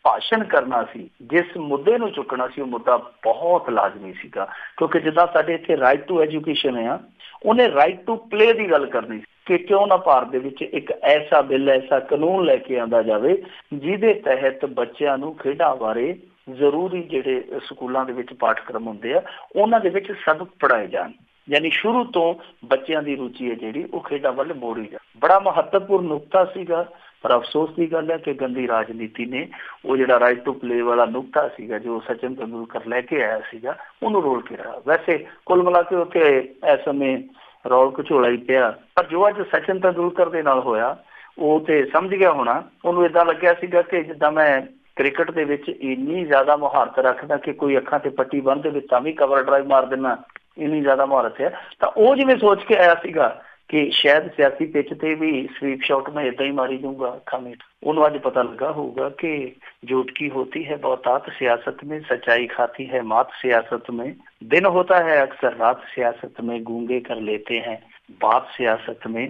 ਭਾਸ਼ਣ ਕਰਨਾ ਸੀ, ਜਿਸ ਮੁੱਦੇ ਨੂੰ ਚੁੱਕਣਾ ਸੀ, ਉਹ ਮੁੱਦਾ ਬਹੁਤ ਲਾਜ਼ਮੀ ਸੀਗਾ। ਕਿਉਂਕਿ ਜਿੱਦਾਂ ਸਾਡੇ ਇੱਥੇ ਰਾਈਟ ਟੂ ਐਜੂਕੇਸ਼ਨ ਆ, ਉਹਨੇ ਰਾਈਟ ਟੂ ਪਲੇ ਦੀ ਗੱਲ ਕਰਨੀ ਸੀ ਕਿ ਕਿਉਂ ਨਾ ਭਾਰਤ ਦੇ ਵਿੱਚ ਇੱਕ ਐਸਾ ਬਿੱਲ, ਐਸਾ ਕਾਨੂੰਨ ਲੈ ਕੇ ਆਂਦਾ ਜਾਵੇ ਜਿਹਦੇ ਤਹਿਤ ਬੱਚਿਆਂ ਨੂੰ ਖੇਡਾਂ ਬਾਰੇ ਜ਼ਰੂਰੀ ਜਿਹੜੇ ਸਕੂਲਾਂ ਦੇ ਵਿੱਚ ਪਾਠਕ੍ਰਮ ਹੁੰਦੇ ਆ ਉਹਨਾਂ ਦੇ ਵਿੱਚ ਸਬਕ ਪੜ੍ਹਾਏ ਜਾਣ, ਯਾਨੀ ਸ਼ੁਰੂ ਤੋਂ ਬੱਚਿਆਂ ਦੀ ਰੁਚੀ ਹੈ ਜਿਹੜੀ ਉਹ ਖੇਡਾਂ ਵੱਲ ਮੋੜੀ ਜਾ। ਬੜਾ ਮਹੱਤਵਪੂਰਨ ਨੁਕਤਾ ਸੀਗਾ, ਪਰ ਅਫਸੋਸ ਦੀ ਗੱਲ ਹੈ ਕਿ ਗੰਦੀ ਰਾਜਨੀਤੀ ਨੇ ਉਹ ਜਿਹੜਾ ਰਾਈਟ ਟੂ ਪਲੇ ਵਾਲਾ ਨੁਕਤਾ ਸੀਗਾ ਜੋ ਸਚਿਨ ਤੰਦੂਲਕਰ ਲੈ ਕੇ ਆਇਆ ਸੀਗਾ ਉਹਨੂੰ ਰੋਲ ਕੇ ਰਿਹਾ। ਵੈਸੇ ਕੁੱਲ ਮਿਲਾ ਕੇ ਉੱਥੇ ਇਸ ਸਮੇਂ ਰੌਲ ਘਚੋਲਾ ਹੀ ਪਿਆ, ਪਰ ਜੋ ਅੱਜ ਸਚਿਨ ਤੰਦੂਲਕਰ ਦੇ ਨਾਲ ਹੋਇਆ ਉਹ ਤੇ ਸਮਝ ਗਿਆ ਹੋਣਾ। ਉਹਨੂੰ ਏਦਾਂ ਲੱਗਿਆ ਸੀਗਾ ਕਿ ਜਿੱਦਾਂ ਮੈਂ ਕ੍ਰਿਕਟ ਦੇ ਵਿੱਚ ਇੰਨੀ ਜ਼ਿਆਦਾ ਮੁਹਾਰਤ ਰੱਖਦਾ ਕਿ ਕੋਈ ਅੱਖਾਂ ਤੇ ਪੱਟੀ ਬੰਨ੍ਹ ਦੇ ਵਿੱਚ ਤਾਂ ਵੀ ਕਵਰ ਡਰਾਈਵ ਮਾਰ ਦਿੰਦਾ, ਇੰਨੀ ਜ਼ਿਆਦਾ ਮੁਹਾਰਤ ਹੈ। ਤਾਂ ਉਹ ਜਿਵੇਂ ਸੋਚ ਕੇ ਆਇਆ ਸੀਗਾ ਕਿ ਸ਼ਾਇਦ ਸਿਆਸੀ ਪਿੱਚ ਤੇ ਵੀ ਸਵੀਪ ਸ਼ਾਟ ਮੈਂ ਏਦਾਂ ਹੀ ਮਾਰੀ ਜਾਊਂਗਾ ਅੱਖਾਂ ਮੀਟ, ਉਹਨੂੰ ਅੱਜ ਪਤਾ ਲੱਗਾ ਹੋਊਗਾ ਕਿ झूठ की होती है बहुतात सियासत में, सच्चाई खाती है मात सियासत में, दिन होता है अक्सर रात सियासत में, गूंगे कर लेते हैं बात सियासत में,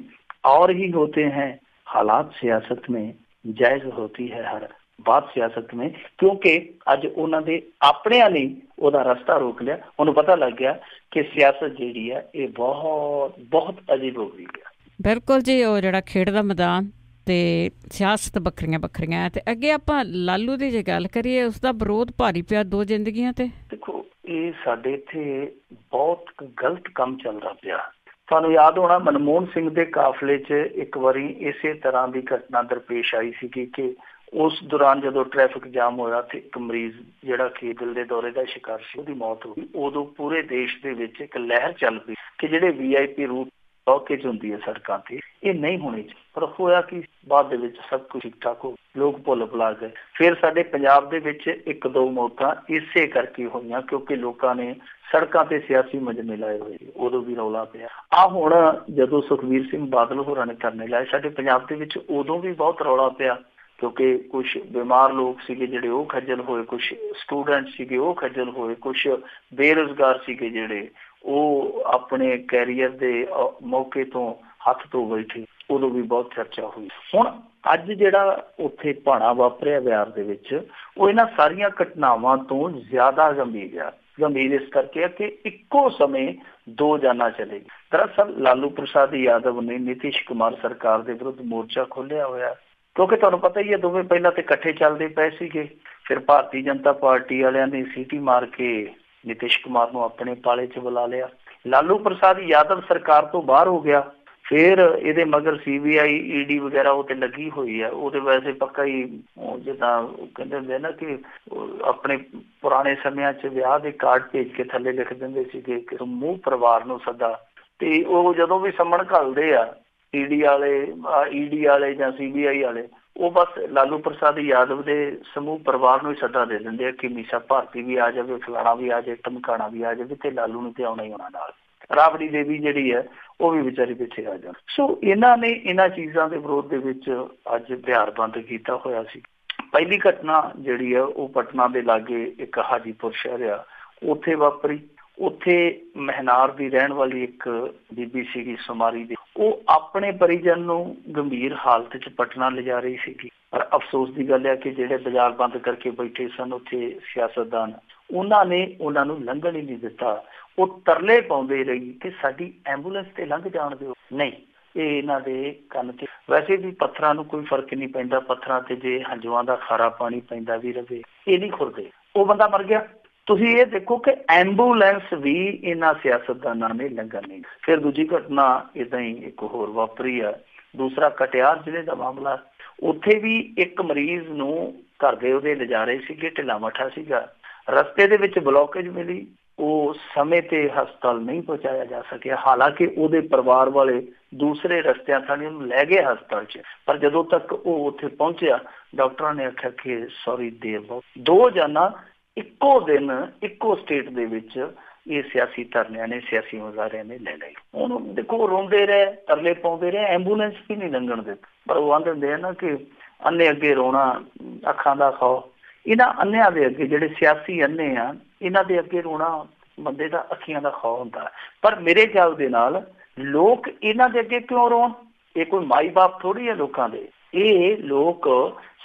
और ही होते हैं हालात सियासत में, जायज होती है हर बात सियासत में। क्योंकि ਅੱਜ ਉਹਨਾਂ ਦੇ ਆਪਣਿਆਂ ਨੇ ਉਹਦਾ ਰਸਤਾ ਰੋਕ ਲਿਆ, ਉਹਨੂੰ ਪਤਾ ਲੱਗ ਗਿਆ ਕਿ ਸਿਆਸਤ ਜਿਹੜੀ ਹੈ ਇਹ ਬਹੁਤ ਅਜੀਬ ਹੋ ਗਈ ਹੈ। ਬਿਲਕੁਲ ਜੀ, ਉਹ ਜਿਹੜਾ ਖੇਡ ਦਾ ਮੈਦਾਨ ਤੇ ਸਿਆਸਤ ਵੱਖਰੀਆਂ ਤੇ ਅੱਗੇ ਆਪਾਂ ਲਾਲੂ ਦੀ ਜੇ ਗੱਲ ਕਰੀਏ ਉਸਦਾ ਵਿਰੋਧ ਭਾਰੀ ਪਿਆ ਦੋ ਜ਼ਿੰਦਗੀਆਂ ਤੇ। ਦੇਖੋ, ਇਹ ਸਾਡੇ ਇੱਥੇ ਬਹੁਤ ਗਲਤ ਕੰਮ ਚੱਲਦਾ ਪਿਆ। ਤੁਹਾਨੂੰ ਯਾਦ ਹੋਣਾ ਮਨਮੋਹਨ ਸਿੰਘ ਦੇ ਕਾਫਲੇ 'ਚ ਇੱਕ ਵਾਰੀ ਇਸੇ ਤਰ੍ਹਾਂ ਦੀ ਘਟਨਾ ਦਰਪੇਸ਼ ਆਈ ਸੀਗੀ ਕਿ ਉਸ ਦੌਰਾਨ ਜਦੋਂ ਟ੍ਰੈਫਿਕ ਜਾਮ ਹੋਇਆ ਤੇ ਇੱਕ ਮਰੀਜ਼ ਜਿਹੜਾ ਕਿ ਦਿਲ ਦੇ ਦੌਰੇ ਦਾ ਸ਼ਿਕਾਰ ਸੀ ਉਹਦੀ ਮੌਤ ਹੋ ਗਈ। ਉਦੋਂ ਪੂਰੇ ਦੇਸ਼ ਦੇ ਵਿੱਚ ਇੱਕ ਲਹਿਰ ਚੱਲ ਪਈ ਕਿ ਜਿਹੜੇ VIP ਰੂਟ ਬਲੌਕੇਜ ਹੁੰਦੀ ਹੈ ਸੜਕਾਂ ਤੇ ਇਹ ਨਹੀਂ ਹੋਣੀ ਚਾਹੀਦੀ। ਪਰ ਹੋਇਆ ਕਿ ਬਾਅਦ ਦੇ ਵਿੱਚ ਸਭ ਕੁਝ ਠੀਕ ਠਾਕ ਹੋ, ਲੋਕ ਭੁੱਲ ਭੁਲਾ ਗਏ। ਫਿਰ ਸਾਡੇ ਪੰਜਾਬ ਦੇ ਵਿੱਚ 1-2 ਮੌਤਾਂ ਇਸੇ ਕਰਕੇ ਹੋਈਆਂ ਕਿਉਂਕਿ ਲੋਕਾਂ ਨੇ ਸੜਕਾਂ ਤੇ ਸਿਆਸੀ ਮਜਮੇ ਲਾਏ ਹੋਏ, ਉਦੋਂ ਵੀ ਰੌਲਾ ਪਿਆ। ਹੁਣ ਜਦੋਂ ਸੁਖਬੀਰ ਸਿੰਘ ਬਾਦਲ ਹੋਰਾਂ ਨੇ ਧਰਨੇ ਲਾਏ ਸਾਡੇ ਪੰਜਾਬ ਦੇ ਵਿੱਚ ਉਦੋਂ ਵੀ ਬਹੁਤ ਰੌਲਾ ਪਿਆ। ਕਿਉਂਕਿ ਕੁਛ ਬਿਮਾਰ ਲੋਕ ਸੀਗੇ ਜਿਹੜੇ ਉਹ ਖੱਜਲ ਹੋਏ, ਕੁਛ ਸਟੂਡੈਂਟ ਸੀਗੇ ਉਹ ਖੱਜਲ ਹੋਏ, ਕੁਛ ਬੇਰੁਜ਼ਗਾਰ ਸੀਗੇ ਜਿਹੜੇ ਉਹ ਆਪਣੇ ਕੈਰੀਅਰ ਦੇ ਮੌਕੇ ਤੋਂ ਹੱਥ ਧੋ ਬੈਠੇ। ਉਦੋਂ ਵੀ ਬਹੁਤ ਚਰਚਾ ਹੋਈ। ਹੁਣ ਅੱਜ ਜਿਹੜਾ ਉੱਥੇ ਭਾਣਾ ਵਾਪਰਿਆ ਬਿਹਾਰ ਦੇ ਵਿੱਚ, ਉਹ ਇਹਨਾਂ ਸਾਰੀਆਂ ਘਟਨਾਵਾਂ ਤੋਂ ਜ਼ਿਆਦਾ ਗੰਭੀਰ ਆ। ਗੰਭੀਰ ਇਸ ਕਰਕੇ ਹੈ ਕਿ ਇੱਕੋ ਸਮੇਂ ਦੋ ਜਾਨਾਂ ਚਲੇ ਗਈ। ਦਰਅਸਲ ਲਾਲੂ ਪ੍ਰਸਾਦ ਯਾਦਵ ਨੇ ਨਿਤੀਸ਼ ਕੁਮਾਰ ਸਰਕਾਰ ਦੇ ਵਿਰੁੱਧ ਮੋਰਚਾ ਖੋਲ੍ਹਿਆ ਹੋਇਆ, ਕਿਉਂਕਿ ਤੁਹਾਨੂੰ ਪਤਾ ਹੀ ਹੈ ਦੋਵੇਂ ਪਹਿਲਾਂ ਤੇ ਇਕੱਠੇ ਚੱਲਦੇ ਪਏ ਸੀਗੇ। ਫਿਰ ਭਾਰਤੀ ਜਨਤਾ ਪਾਰਟੀ ਵਾਲਿਆਂ ਨੇ ਸੀਟੀ ਮਾਰ ਕੇ ਨਿਤੀਸ਼ ਕੁਮਾਰ ਨੂੰ ਆਪਣੇ ਪਾਲੇ 'ਚ ਬੁਲਾ ਲਿਆ। ਲਾਲੂ ਪ੍ਰਸਾਦ ਯਾਦਵ ਸਰਕਾਰ ਤੋਂ ਬਾਹਰ ਹੋ ਗਿਆ। ਫਿਰ ਇਹਦੇ ਮਗਰ CBI ED ਵਗੈਰਾ ਉਹ ਤੇ ਲੱਗੀ ਹੋਈ ਹੈ। ਉਹ ਤੇ ਵੈਸੇ ਪੱਕਾ ਹੀ ਜਿੱਦਾਂ ਕਹਿੰਦੇ ਹੁੰਦੇ ਨਾ ਕਿ ਆਪਣੇ ਪੁਰਾਣੇ ਸਮਿਆਂ 'ਚ ਵਿਆਹ ਦੇ ਕਾਰਡ ਭੇਜ ਕੇ ਥੱਲੇ ਲਿਖ ਦਿੰਦੇ ਸੀਗੇ ਕਿ ਸਮੂਹ ਪਰਿਵਾਰ ਨੂੰ ਸੱਦਾ, ਤੇ ਉਹ ਜਦੋਂ ਵੀ ਸੰਮਣ ਘੱਲਦੇ ਆ ED ਵਾਲੇ ਜਾਂ CBI ਵਾਲੇ, ਉਹ ਬਸ ਲਾਲੂ ਪ੍ਰਸਾਦ ਯਾਦਵ ਦੇ ਸਮੂਹ ਪਰਿਵਾਰ ਨੂੰ ਹੀ ਸੱਦਾ ਦੇ ਦਿੰਦੇ ਆ ਕਿ ਮੀਸਾ ਭਾਰਤੀ ਵੀ ਆ ਜਾਵੇ, ਫਲਾਣਾ ਵੀ ਆ ਜਾਵੇ, ਧਮਕਾਣਾ ਵੀ ਆ ਜਾਵੇ, ਤੇ ਲਾਲੂ ਨੂੰ ਤੇ ਆਉਣਾ ਹੀ ਆਉਣਾ ਨਾਲ। ਰਾਬੜੀ ਦੇਵੀ ਜਿਹੜੀ ਹੈ ਉਹ ਵੀ ਵਿਚਾਰੀ ਪਿੱਛੇ ਆ ਜਾਣ। ਸੋ ਇਹਨਾਂ ਨੇ ਇਹਨਾਂ ਚੀਜ਼ਾਂ ਦੇ ਵਿਰੋਧ ਦੇ ਵਿੱਚ ਅੱਜ ਬਿਹਾਰ ਬੰਦ ਕੀਤਾ ਹੋਇਆ ਸੀ। ਪਹਿਲੀ ਘਟਨਾ ਜਿਹੜੀ ਹੈ ਉਹ ਪਟਨਾ ਦੇ ਲਾਗੇ ਇੱਕ ਹਾਜੀਪੁਰ ਸ਼ਹਿਰ ਆ, ਉੱਥੇ ਵਾਪਰੀ। ਉੱਥੇ ਮਹਿਨਾਰ ਦੀ ਰਹਿਣ ਵਾਲੀ ਇੱਕ ਬੀਬੀ ਸੀਗੀ ਸੁਮਾਰੀ ਦੀ, ਉਹ ਆਪਣੇ ਪਰਿਜਨ ਨੂੰ ਗੰਭੀਰ ਹਾਲਤ 'ਚ ਪਟਨਾ ਲਿਜਾ ਰਹੀ ਸੀਗੀ। ਪਰ ਅਫਸੋਸ ਦੀ ਗੱਲ ਹੈ ਕਿ ਜਿਹੜੇ ਬਾਜ਼ਾਰ ਬੰਦ ਕਰਕੇ ਬੈਠੇ ਸਨ ਉੱਥੇ ਸਿਆਸਤਦਾਨ, ਉਹਨਾਂ ਨੇ ਉਹਨਾਂ ਨੂੰ ਲੰਘਣ ਹੀ ਨਹੀਂ ਦਿੱਤਾ। ਉਹ ਤਰਲੇ ਪਾਉਂਦੇ ਰਹੀ ਕਿ ਸਾਡੀ ਐਂਬੂਲੈਂਸ ਤੇ ਲੰਘ ਜਾਣ ਦਿਓ। ਨਹੀਂ, ਇਹ ਇਹਨਾਂ ਦੇ ਕੰਨ 'ਚ ਵੈਸੇ ਵੀ ਪੱਥਰਾਂ ਨੂੰ ਕੋਈ ਫਰਕ ਨਹੀਂ ਪੈਂਦਾ, ਪੱਥਰਾਂ ਤੇ ਜੇ ਹੰਝੂਆਂ ਦਾ ਖਾਰਾ ਪਾਣੀ ਪੈਂਦਾ ਵੀ ਰਵੇ ਇਹ ਨਹੀਂ ਖੁਰਦੇ। ਉਹ ਬੰਦਾ ਮਰ ਗਿਆ। ਤੁਸੀਂ ਇਹ ਦੇਖੋ ਕਿ ਐਂਬੂਲੈਂਸ ਵੀ ਇਹਨਾਂ ਸਿਆਸਤਦਾਨਾਂ ਨੇ ਲੰਘਣ ਨਹੀਂ। ਫਿਰ ਦੂਜੀ ਘਟਨਾ ਏਦਾਂ ਹੀ ਇੱਕ ਹੋਰ ਵਾਪਰੀ ਆ, ਦੂਸਰਾ ਕਟਿਆਰ ਜ਼ਿਲ੍ਹੇ ਦਾ ਮਾਮਲਾ। ਉੱਥੇ ਵੀ ਇੱਕ ਮਰੀਜ਼ ਨੂੰ ਘਰ ਦੇ ਉਹਦੇ ਲਿਜਾ ਰਹੇ ਸੀਗੇ, ਢਿੱਲਾ ਮੱਠਾ ਸੀਗਾ, ਰਸਤੇ ਦੇ ਵਿੱਚ ਬਲੋਕੇਜ ਮਿਲੀ, ਉਹ ਸਮੇਂ ਤੇ ਹਸਪਤਾਲ ਨਹੀਂ ਪਹੁੰਚਾਇਆ ਜਾ ਸਕਿਆ। ਹਾਲਾਂਕਿ ਉਹਦੇ ਪਰਿਵਾਰ ਵਾਲੇ ਦੂਸਰੇ ਰਸਤਿਆਂ ਥਾਣੀ ਉਹਨੂੰ ਲੈ ਗਏ ਹਸਪਤਾਲ 'ਚ, ਪਰ ਜਦੋਂ ਤੱਕ ਉਹ ਉੱਥੇ ਪਹੁੰਚਿਆ ਡਾਕਟਰਾਂ ਨੇ ਆਖਿਆ ਕਿ ਸੌਰੀ ਦੇਰ ਬਹੁਤ। ਦੋ ਜਾਨਾਂ ਇੱਕੋ ਦਿਨ ਇੱਕੋ ਸਟੇਟ ਦੇ ਵਿੱਚ ਇਹ ਸਿਆਸੀ ਧਰਨਿਆਂ ਨੇ, ਸਿਆਸੀ ਮੁਜ਼ਾਹਰਿਆਂ ਨੇ ਲੈ ਲਈ। ਹੁਣ ਦੇਖੋ ਰੋਂਦੇ ਰਹੇ, ਤਰਲੇ ਪਾਉਂਦੇ ਰਹੇ, ਐਂਬੂਲੈਂਸ ਵੀ ਨਹੀਂ ਲੰਘਣ ਦਿੱਤੀ। ਪਰ ਉਹ ਆਂਦੇ ਹੁੰਦੇ ਆ ਨਾ ਕਿ ਅੰਨੇ ਅੱਗੇ ਰੋਣਾ ਅੱਖਾਂ ਦਾ ਖਾਓ। ਇਹਨਾਂ ਅੰਨਿਆਂ ਦੇ ਅੱਗੇ, ਜਿਹੜੇ ਸਿਆਸੀ ਅੰਨੇ ਆ, ਇਹਨਾਂ ਦੇ ਅੱਗੇ ਰੋਣਾ ਬੰਦੇ ਦਾ ਅੱਖੀਆਂ ਦਾ ਖੌਅ ਹੁੰਦਾ। ਪਰ ਮੇਰੇ ਖਿਆਲ ਦੇ ਨਾਲ ਲੋਕ ਇਹਨਾਂ ਦੇ ਅੱਗੇ ਕਿਉਂ ਰੋਣ? ਇਹ ਕੋਈ ਮਾਈ ਬਾਪ ਥੋੜ੍ਹੀ ਹੈ ਲੋਕਾਂ ਦੇ। ਇਹ ਲੋਕ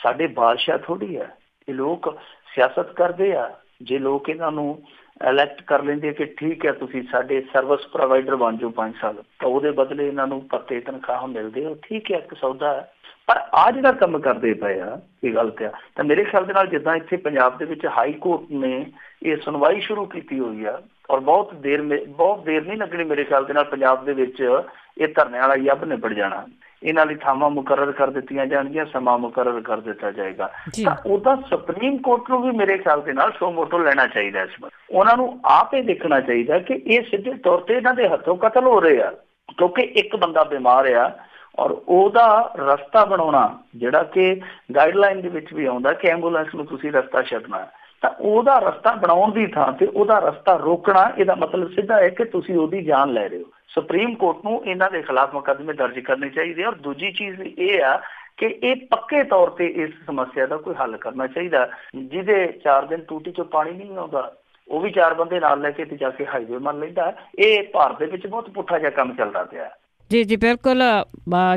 ਸਾਡੇ ਬਾਦਸ਼ਾਹ ਥੋੜ੍ਹੀ ਹੈ। ਇਹ ਲੋਕ ਸਿਆਸਤ ਕਰਦੇ ਆ। ਜੇ ਲੋਕ ਇਹਨਾਂ ਨੂੰ ਇਲੈਕਟ ਕਰ ਲੈਂਦੇ ਕਿ ਠੀਕ ਹੈ ਤੁਸੀਂ ਸਾਡੇ ਸਰਵਿਸ ਪ੍ਰੋਵਾਈਡਰ ਬਣ ਜਾਓ 5 ਸਾਲ, ਤਾਂ ਉਹਦੇ ਬਦਲੇ ਇਹਨਾਂ ਨੂੰ ਪੱਤੇ ਤਨਖਾਹ ਮਿਲਦੇ ਹੋ, ਠੀਕ ਹੈ, ਇੱਕ ਸੌਦਾ ਹੈ। ਪਰ ਆ ਜਿਹੜਾ ਕੰਮ ਕਰਦੇ ਪਏ ਆ ਇਹ ਗਲਤ ਆ। ਤਾਂ ਮੇਰੇ ਖਿਆਲ ਦੇ ਨਾਲ ਜਿੱਦਾਂ ਇੱਥੇ ਪੰਜਾਬ ਦੇ ਵਿੱਚ ਹਾਈ ਕੋਰਟ ਨੇ ਇਹ ਸੁਣਵਾਈ ਸ਼ੁਰੂ ਕੀਤੀ ਹੋਈ ਆ, ਔਰ ਬਹੁਤ ਦੇਰ ਨਹੀਂ ਲੱਗਣੀ ਮੇਰੇ ਖਿਆਲ ਦੇ ਨਾਲ ਪੰਜਾਬ ਦੇ ਵਿੱਚ ਇਹ ਧਰਨੇ ਵਾਲਾ ਯੱਬ ਨਿਬੜ ਜਾਣਾ। ਇਹਨਾਂ ਲਈ ਥਾਵਾਂ ਮੁਕਰਰ ਕਰ ਦਿੱਤੀਆਂ ਜਾਣਗੀਆਂ, ਸਮਾਂ ਮੁਕਰਰ ਕਰ ਦਿੱਤਾ ਜਾਏਗਾ। ਤਾਂ ਉਹਦਾ ਸੁਪਰੀਮ ਕੋਰਟ ਨੂੰ ਵੀ ਮੇਰੇ ਖਿਆਲ ਦੇ ਨਾਲ ਸੋ ਮੋਟੋ ਲੈਣਾ ਚਾਹੀਦਾ। ਇਸ ਵਾਰ ਉਹਨਾਂ ਨੂੰ ਆਪ ਇਹ ਦੇਖਣਾ ਚਾਹੀਦਾ ਕਿ ਇਹ ਸਿੱਧੇ ਤੌਰ ਤੇ ਇਹਨਾਂ ਦੇ ਹੱਥੋਂ ਕਤਲ ਹੋ ਰਹੇ ਆ, ਕਿਉਂਕਿ ਇੱਕ ਬੰਦਾ ਬਿਮਾਰ ਆ ਔਰ ਉਹਦਾ ਰਸਤਾ ਬਣਾਉਣਾ ਜਿਹੜਾ ਕਿ ਗਾਈਡਲਾਈਨ ਦੇ ਵਿੱਚ ਵੀ ਆਉਂਦਾ ਕਿ ਐਂਬੂਲੈਂਸ ਨੂੰ ਤੁਸੀਂ ਰਸਤਾ ਛੱਡਣਾ, ਤਾਂ ਉਹਦਾ ਰਸਤਾ ਬਣਾਉਣ ਦੀ ਥਾਂ ਤੇ ਉਹਦਾ ਰਸਤਾ ਰੋਕਣਾ, ਇਹਦਾ ਮਤਲਬ ਸਿੱਧਾ ਹੈ ਕਿ ਤੁਸੀਂ ਉਹਦੀ ਜਾਨ ਲੈ ਰਹੇ ਹੋ। ਸੁਪਰੀਮ ਕੋਰਟ ਨੂੰ ਇਹਨਾਂ ਦੇ ਖਿਲਾਫ ਮੁਕੱਦਮੇ ਦਰਜ ਕਰਨੇ ਚਾਹੀਦੇ। ਔਰ ਦੂਜੀ ਚੀਜ਼ ਇਹ ਆ ਕਿ ਇਹ ਪੱਕੇ ਤੌਰ ਤੇ ਇਸ ਸਮੱਸਿਆ ਦਾ ਕੋਈ ਹੱਲ ਕਰਨਾ ਚਾਹੀਦਾ। ਜਿਹਦੇ 4 ਦਿਨ ਟੂਟੀ 'ਚੋਂ ਪਾਣੀ ਨਹੀਂ ਆਉਂਦਾ, ਉਹ ਵੀ 4 ਬੰਦੇ ਨਾਲ ਲੈ ਕੇ ਤੇ ਜਾ ਕੇ ਹਾਈਵੇ ਮੰਨ ਲੈਂਦਾ। ਇਹ ਭਾਰਤ ਦੇ ਵਿੱਚ ਬਹੁਤ ਪੁੱਠਾ ਜਿਹਾ ਕੰਮ ਚੱਲਦਾ ਪਿਆ। ਜੀ ਜੀ ਬਿਲਕੁਲ।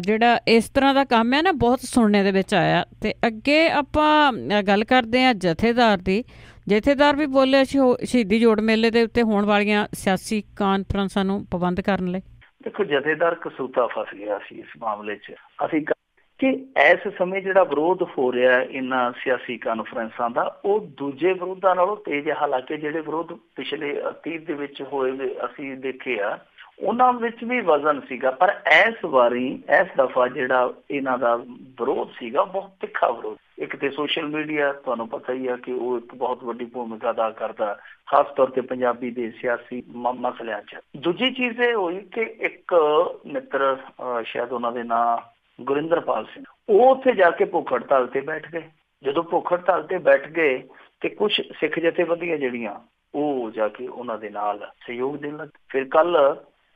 ਜਿਹੜਾ ਇਸ ਤਰ੍ਹਾਂ ਦਾ ਕੰਮ ਹੈ ਨਾ ਬਹੁਤ ਸੁਣਨੇ ਦੇ ਵਿੱਚ ਆਇਆ। ਤੇ ਅੱਗੇ ਆਪਾਂ ਗੱਲ ਕਰਦੇ ਹਾਂ ਜਥੇਦਾਰ ਦੀ। ਜਥੇਦਾਰ ਵੀ ਬੋਲੇ ਸ਼ਹੀਦੀ ਜੋੜ ਮੇਲੇ ਦੇ ਉੱਤੇ ਹੋਣ ਵਾਲੀਆਂ ਸਿਆਸੀ ਕਾਨਫਰੰਸਾਂ ਨੂੰ ਪਾਬੰਦ ਕਰਨ ਲਈ। ਦੇਖੋ ਜਥੇਦਾਰ ਕਸੂਤਾ ਫਸ ਗਿਆ ਸੀ ਇਸ ਮਾਮਲੇ 'ਚ। ਅਸੀਂ ਕਿ ਇਸ ਸਮੇਂ ਜਿਹੜਾ ਵਿਰੋਧ ਹੋ ਰਿਹਾ ਇਹਨਾਂ ਸਿਆਸੀ ਕਾਨਫਰੰਸਾਂ ਦਾ, ਉਹ ਦੂਜੇ ਵਿਰੋਧਾਂ ਨਾਲੋਂ ਤੇਜ਼ ਹੈ। ਹਾਲਾਂਕਿ ਜਿਹੜੇ ਵਿਰੋਧ ਪਿਛਲੇ ਅਤੀਤ ਦੇ ਵਿੱਚ ਹੋਏ ਅਸੀਂ ਦੇਖੇ ਆ, ਉਹਨਾਂ ਵਿੱਚ ਵੀ ਵਜ਼ਨ ਸੀਗਾ, ਪਰ ਇਸ ਵਾਰੀ ਇਸ ਦਫਾ ਜਿਹੜਾ ਇਹਨਾਂ ਦਾ ਵਿਰੋਧ ਸੀਗਾ ਬਹੁਤ ਤਿੱਖਾ ਵਿਰੋਧ। ਇੱਕ ਤੇ ਸੋਸ਼ਲ ਮੀਡੀਆ ਤੁਹਾਨੂੰ ਪਤਾ ਹੀ ਆ ਕਿ ਉਹ ਇੱਕ ਬਹੁਤ ਵੱਡੀ ਭੂਮਿਕਾ ਅਦਾ ਕਰਦਾ, ਖਾਸ ਤੌਰ ਤੇ ਪੰਜਾਬੀ ਦੇ ਸਿਆਸੀ ਮਸਲਿਆਂ 'ਚ। ਦੂਜੀ ਚੀਜ਼ ਇਹ ਹੋਈ ਕਿ ਇੱਕ ਮਿੱਤਰ ਸ਼ਾਇਦ ਉਹਨਾਂ ਦੇ ਨਾਂ ਗੁਰਿੰਦਰਪਾਲ ਸਿੰਘ, ਉਹ ਉੱਥੇ ਜਾ ਕੇ ਭੁੱਖ ਹੜਤਾਲ ਤੇ ਬੈਠ ਗਏ। ਜਦੋਂ ਭੁੱਖ ਹੜਤਾਲ ਤੇ ਬੈਠ ਗਏ ਤੇ ਕੁਛ ਸਿੱਖ ਜਥੇਬੰਦੀਆਂ ਜਿਹੜੀਆਂ ਉਹ ਜਾ ਕੇ ਉਹਨਾਂ ਦੇ ਨਾਲ ਸਹਿਯੋਗ ਦੇਣ ਲੱਗ। ਫਿਰ ਕੱਲ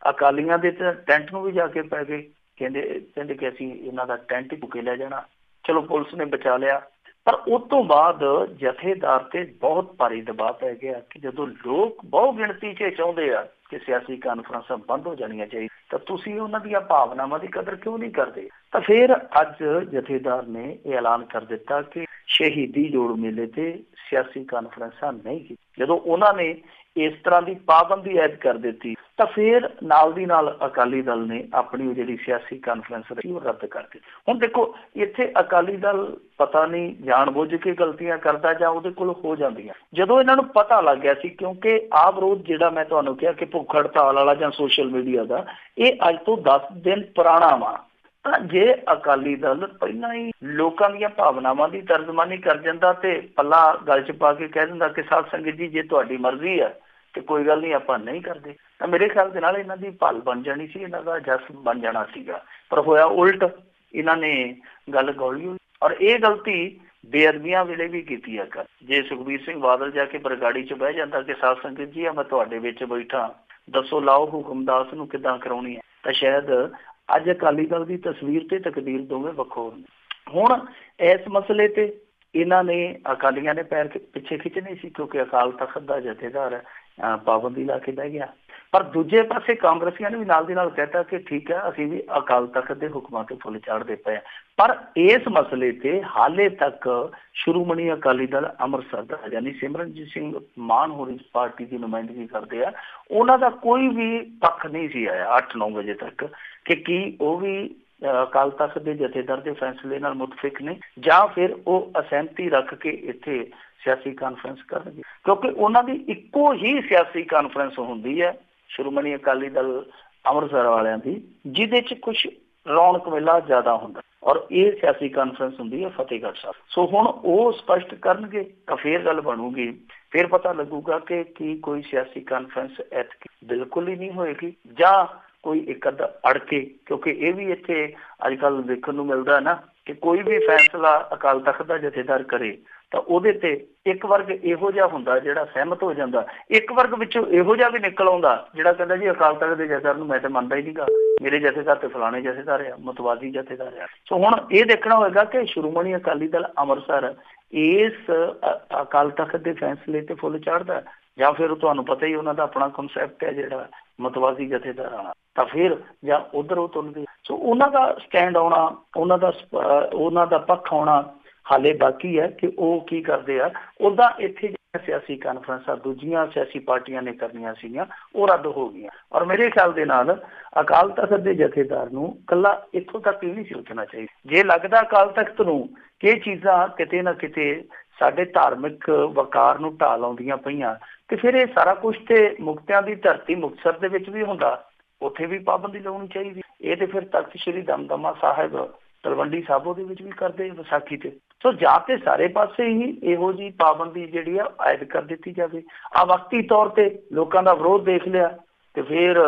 ਅਕਾਲੀਆਂ ਦੇ ਟੈਂਟ ਨੂੰ ਵੀ ਜਾ ਕੇ ਪੈ ਗਏ। ਕਹਿੰਦੇ ਕਿ ਅਸੀਂ ਇਹਨਾਂ ਦਾ ਟੈਂਟ ਹੀ ਚੁੱਕ ਕੇ ਲੈ ਜਾਣਾ। ਚਲੋ ਪੁਲਿਸ ਨੇ ਬਚਾ ਲਿਆ। ਪਰ ਉਸ ਤੋਂ ਬਾਅਦ ਜਥੇਦਾਰ ਤੇ ਬਹੁਤ ਭਾਰੀ ਦਬਾਅ ਪੈ ਗਿਆ ਕਿ ਜਦੋਂ ਲੋਕ ਬਹੁ ਗਿਣਤੀ 'ਚ ਚਾਹੁੰਦੇ ਆ ਕਿ ਸਿਆਸੀ ਕਾਨਫਰੰਸਾਂ ਬੰਦ ਹੋ ਜਾਣੀਆਂ ਚਾਹੀਦੀਆਂ, ਤਾਂ ਤੁਸੀਂ ਉਹਨਾਂ ਦੀਆਂ ਭਾਵਨਾਵਾਂ ਦੀ ਕਦਰ ਕਿਉਂ ਨਹੀਂ ਕਰਦੇ? ਤਾਂ ਫਿਰ ਅੱਜ ਜਥੇਦਾਰ ਨੇ ਇਹ ਐਲਾਨ ਕਰ ਦਿੱਤਾ ਕਿ ਸ਼ਹੀਦੀ ਜੋੜ ਮੇਲੇ ਤੇ ਸਿਆਸੀ ਕਾਨਫਰੰਸਾਂ ਨਹੀਂ ਕੀਤੀ। ਜਦੋਂ ਉਹਨਾਂ ਨੇ ਇਸ ਤਰ੍ਹਾਂ ਦੀ ਪਾਬੰਦੀ ਐਡ ਕਰ ਦਿੱਤੀ ਤਾਂ ਫਿਰ ਨਾਲ ਦੀ ਨਾਲ ਅਕਾਲੀ ਦਲ ਨੇ ਆਪਣੀ ਉਹ ਜਿਹੜੀ ਸਿਆਸੀ ਕਾਨਫਰੰਸ ਰਹੀ ਉਹ ਰੱਦ ਕਰ ਦਿੱਤੀ। ਹੁਣ ਦੇਖੋ ਇੱਥੇ ਅਕਾਲੀ ਦਲ ਪਤਾ ਨਹੀਂ ਜਾਣਬੁੱਝ ਕੇ ਗਲਤੀਆਂ ਕਰਦਾ ਜਾਂ ਉਹਦੇ ਕੋਲ ਹੋ ਜਾਂਦੀਆਂ। ਜਦੋਂ ਇਹਨਾਂ ਨੂੰ ਪਤਾ ਲੱਗ ਗਿਆ ਸੀ, ਕਿਉਂਕਿ ਆਹ ਵਿਰੋਧ ਜਿਹੜਾ ਮੈਂ ਤੁਹਾਨੂੰ ਕਿਹਾ ਕਿ ਭੁੱਖ ਹੜਤਾਲ ਵਾਲਾ ਜਾਂ ਸੋਸ਼ਲ ਮੀਡੀਆ ਦਾ, ਇਹ ਅੱਜ ਤੋਂ 10 ਦਿਨ ਪੁਰਾਣਾ ਵਾ, ਤਾਂ ਜੇ ਅਕਾਲੀ ਦਲ ਪਹਿਲਾਂ ਹੀ ਲੋਕਾਂ ਦੀਆਂ ਭਾਵਨਾਵਾਂ ਦੀ ਤਰਜਮਾਨੀ ਕਰ ਜਾਂਦਾ ਤੇ ਪੱਲਾ ਗਲ 'ਚ ਪਾ ਕੇ ਕਹਿ ਦਿੰਦਾ ਕਿ ਸਾਧ ਸੰਗਤ ਜੀ ਜੇ ਤੁਹਾਡੀ ਮਰਜ਼ੀ ਹੈ ਤੇ ਕੋਈ ਗੱਲ ਨਹੀਂ, ਆਪਾਂ ਨਹੀਂ ਕਰਦੇ, ਤਾਂ ਮੇਰੇ ਖਿਆਲ ਦੇ ਨਾਲ ਇਹਨਾਂ ਦੀ ਭਲ ਬਣ ਜਾਣੀ ਸੀ, ਇਹਨਾਂ ਦਾ ਜਸ ਬਣ ਜਾਣਾ ਸੀਗਾ। ਪਰ ਹੋਇਆ ਉਲਟ, ਇਹਨਾਂ ਨੇ ਗੱਲ ਗੌਲੀ ਹੋਈ। ਔਰ ਇਹ ਗਲਤੀ ਬੇਅਦਬੀਆਂ ਵੇਲੇ ਵੀ ਕੀਤੀ ਆ। ਜੇ ਸੁਖਬੀਰ ਸਿੰਘ ਬਾਦਲ ਜਾ ਕੇ ਬਰਗਾੜੀ 'ਚ ਬਹਿ ਜਾਂਦਾ ਕਿ ਸਾਧ ਸੰਗਤ ਜੀ ਆ ਮੈਂ ਤੁਹਾਡੇ ਵਿੱਚ ਬੈਠਾ, ਦੱਸੋ ਲਾਓ ਹੁਕਮਦਾਸ ਨੂੰ ਕਿੱਦਾਂ ਕਰਾਉਣੀ ਹੈ, ਤਾਂ ਸ਼ਾਇਦ ਅੱਜ ਅਕਾਲੀ ਦਲ ਦੀ ਤਸਵੀਰ ਤੇ ਤਕਦੀਰ ਦੋਵੇਂ ਵੱਖੋ ਨੇ। ਹੁਣ ਇਸ ਮਸਲੇ ਤੇ ਇਹਨਾਂ ਨੇ ਅਕਾਲੀਆਂ ਨੇ ਪੈਰ ਪਿੱਛੇ ਖਿੱਚਣੇ ਸੀ, ਕਿਉਂਕਿ ਅਕਾਲ ਤਖਤ ਦਾ ਜਥੇਦਾਰ ਪਾਬੰਦੀ ਲਾ ਕੇ ਬਹਿ ਗਿਆ। ਪਰ ਦੂਜੇ ਪਾਸੇ ਕਾਂਗਰਸੀਆਂ ਨੇ ਵੀ ਨਾਲ ਦੀ ਨਾਲ ਕਹਿਤਾ ਕਿ ਠੀਕ ਹੈ, ਅਸੀਂ ਵੀ ਅਕਾਲ ਤਖਤ ਦੇ ਹੁਕਮਾਂ ਤੇ ਫੁੱਲ ਚਾੜਦੇ ਪਏ। ਪਰ ਇਸ ਮਸਲੇ ਤੇ ਹਾਲੇ ਤੱਕ ਸ਼੍ਰੋਮਣੀ ਅਕਾਲੀ ਦਲ ਅੰਮ੍ਰਿਤਸਰ ਦਾ ਯਾਨੀ ਸਿਮਰਨਜੀਤ ਸਿੰਘ ਮਾਨ ਹੋਰੀ ਪਾਰਟੀ ਦੀ ਨੁਮਾਇੰਦਗੀ ਕਰਦੇ ਆ, ਉਹਨਾਂ ਦਾ ਕੋਈ ਵੀ ਪੱਖ ਨਹੀਂ ਸੀ ਆਇਆ 8-9 ਵਜੇ ਤੱਕ ਕਿ ਕੀ ਉਹ ਵੀ ਅਕਾਲ ਤਖਤ ਦੇ ਜਥੇਦਾਰ ਦੇ ਫੈਸਲੇ ਨਾਲ ਮੁਤਫਿਕ ਨੇ ਜਾਂ ਫਿਰ ਉਹ ਅਸਹਿਮਤੀ ਰੱਖ ਕੇ ਇੱਥੇ ਸਿਆਸੀ ਕਾਨਫਰੰਸ ਕਰਨਗੇ। ਕਿਉਂਕਿ ਉਹਨਾਂ ਦੀ ਇੱਕੋ ਹੀ ਸਿਆਸੀ ਕਾਨਫਰੰਸ ਹੁੰਦੀ ਹੈ ਸ਼੍ਰੋਮਣੀ ਅਕਾਲੀ ਦਲ ਅੰਮ੍ਰਿਤਸਰ ਵਾਲਿਆਂ ਦੀ, ਜਿਹਦੇ 'ਚ ਕੁਛ ਰੌਣਕ ਮੇਲਾ ਜ਼ਿਆਦਾ ਹੁੰਦਾ, ਔਰ ਇਹ ਸਿਆਸੀ ਕਾਨਫਰੰਸ ਹੁੰਦੀ ਹੈ ਫਤਿਹਗੜ੍ਹ ਸਾਹਿਬ। ਸੋ ਹੁਣ ਉਹ ਸਪਸ਼ਟ ਕਰਨਗੇ ਤਾਂ ਫੇਰ ਗੱਲ ਬਣੂਗੀ, ਫਿਰ ਪਤਾ ਲੱਗੂਗਾ ਕਿ ਕੀ ਕੋਈ ਸਿਆਸੀ ਕਾਨਫਰੰਸ ਐਤਕੀ ਬਿਲਕੁਲ ਹੀ ਨਹੀਂ ਹੋਏਗੀ ਜਾਂ ਕੋਈ ਇੱਕ ਅੱਧਾ ਅੜ ਕੇ, ਕਿਉਂਕਿ ਇਹ ਵੀ ਇੱਥੇ ਅੱਜ ਕੱਲ੍ਹ ਦੇਖਣ ਨੂੰ ਮਿਲਦਾ ਹੈ ਨਾ ਕਿ ਕੋਈ ਵੀ ਫੈਸਲਾ ਅਕਾਲ ਤਖਤ ਦਾ ਜਥੇਦਾਰ ਕਰੇ ਤਾਂ ਉਹਦੇ ਤੇ ਇੱਕ ਵਰਗ ਇਹੋ ਜਿਹਾ ਹੁੰਦਾ ਜਿਹੜਾ ਸਹਿਮਤ ਹੋ ਜਾਂਦਾ, ਇੱਕ ਵਰਗ ਵਿੱਚੋਂ ਇਹੋ ਜਿਹਾ ਵੀ ਨਿਕਲ ਆਉਂਦਾ ਜਿਹੜਾ ਕਹਿੰਦਾ ਜੀ ਅਕਾਲ ਤਖਤ ਦੇ ਜਥੇਦਾਰ ਨੂੰ ਮੈਂ ਤਾਂ ਮੰਨਦਾ ਹੀ ਨਹੀਂਗਾ, ਮੇਰੇ ਜਥੇਦਾਰ ਤੇ ਫਲਾਣੇ ਜਥੇਦਾਰ ਆ, ਮਤਵਾਦੀ ਜਥੇਦਾਰ ਆ। ਸੋ ਹੁਣ ਇਹ ਦੇਖਣਾ ਹੋਏਗਾ ਕਿ ਸ਼੍ਰੋਮਣੀ ਅਕਾਲੀ ਦਲ ਅੰਮ੍ਰਿਤਸਰ ਇਸ ਅਕਾਲ ਤਖਤ ਦੇ ਫੈਸਲੇ ਤੇ ਫੁੱਲ ਚਾੜਦਾ ਜਾਂ ਫਿਰ ਤੁਹਾਨੂੰ ਪਤਾ ਹੀ ਉਹਨਾਂ ਦਾ ਆਪਣਾ ਕਨਸੈਪਟ ਹੈ ਜਿਹੜਾ ਮਤਵਾਦੀ ਜਥੇਦਾਰ ਆਉਣਾ, ਤਾਂ ਫਿਰ ਜਾਂ ਉਧਰ ਉਹ ਤੁਲਦੇ। ਸੋ ਉਹਨਾਂ ਦਾ ਸਟੈਂਡ ਆਉਣਾ, ਉਹਨਾਂ ਦਾ ਪੱਖ ਆਉਣਾ ਹਾਲੇ ਬਾਕੀ ਹੈ ਕਿ ਉਹ ਕੀ ਕਰਦੇ ਆ। ਉੱਦਾਂ ਇੱਥੇ ਜਿਹੜੀਆਂ ਸਿਆਸੀ ਕਾਨਫਰੰਸਾਂ ਦੂਜੀਆਂ ਸਿਆਸੀ ਪਾਰਟੀਆਂ ਨੇ ਕਰਨੀਆਂ ਸੀਗੀਆਂ ਉਹ ਰੱਦ ਹੋ ਗਈਆਂ। ਔਰ ਮੇਰੇ ਖਿਆਲ ਦੇ ਨਾਲ ਅਕਾਲ ਤਖਤ ਦੇ ਜਥੇਦਾਰ ਨੂੰ ਇਕੱਲਾ ਇੱਥੋਂ ਤੱਕ ਹੀ ਨਹੀਂ ਸੋਚਣਾ ਚਾਹੀਦਾ। ਜੇ ਲੱਗਦਾ ਅਕਾਲ ਤਖਤ ਨੂੰ ਕਿ ਇਹ ਚੀਜ਼ਾਂ ਕਿਤੇ ਨਾ ਕਿਤੇ ਸਾਡੇ ਧਾਰਮਿਕ ਵਕਾਰ ਨੂੰ ਢਾਹ ਲਾਉਂਦੀਆਂ ਪਈਆਂ, ਤੇ ਫਿਰ ਇਹ ਸਾਰਾ ਕੁਛ ਤੇ ਮੁਕਤਿਆਂ ਦੀ ਧਰਤੀ ਮੁਕਤਸਰ ਦੇ ਵਿੱਚ ਵੀ ਹੁੰਦਾ, ਉੱਥੇ ਵੀ ਪਾਬੰਦੀ ਲਾਉਣੀ ਚਾਹੀਦੀ। ਇਹ ਤੇ ਫਿਰ ਤਖਤ ਸ੍ਰੀ ਦਮਦਮਾ ਸਾਹਿਬ ਤਲਵੰਡੀ ਸਾਬੋ ਦੇ ਵਿੱਚ ਵੀ ਕਰਦੇ ਵਿਸਾਖੀ ਤੇ। ਸੋ ਜਾਂ ਤੇ ਸਾਰੇ ਪਾਸੇ ਹੀ ਇਹੋ ਜਿਹੀ ਪਾਬੰਦੀ ਜਿਹੜੀ ਆ ਆਇਦ ਕਰ ਦਿੱਤੀ ਜਾਵੇ। ਆ ਵਕਤੀ ਤੌਰ ਤੇ ਲੋਕਾਂ ਦਾ ਵਿਰੋਧ ਦੇਖ ਲਿਆ ਤੇ ਫਿਰ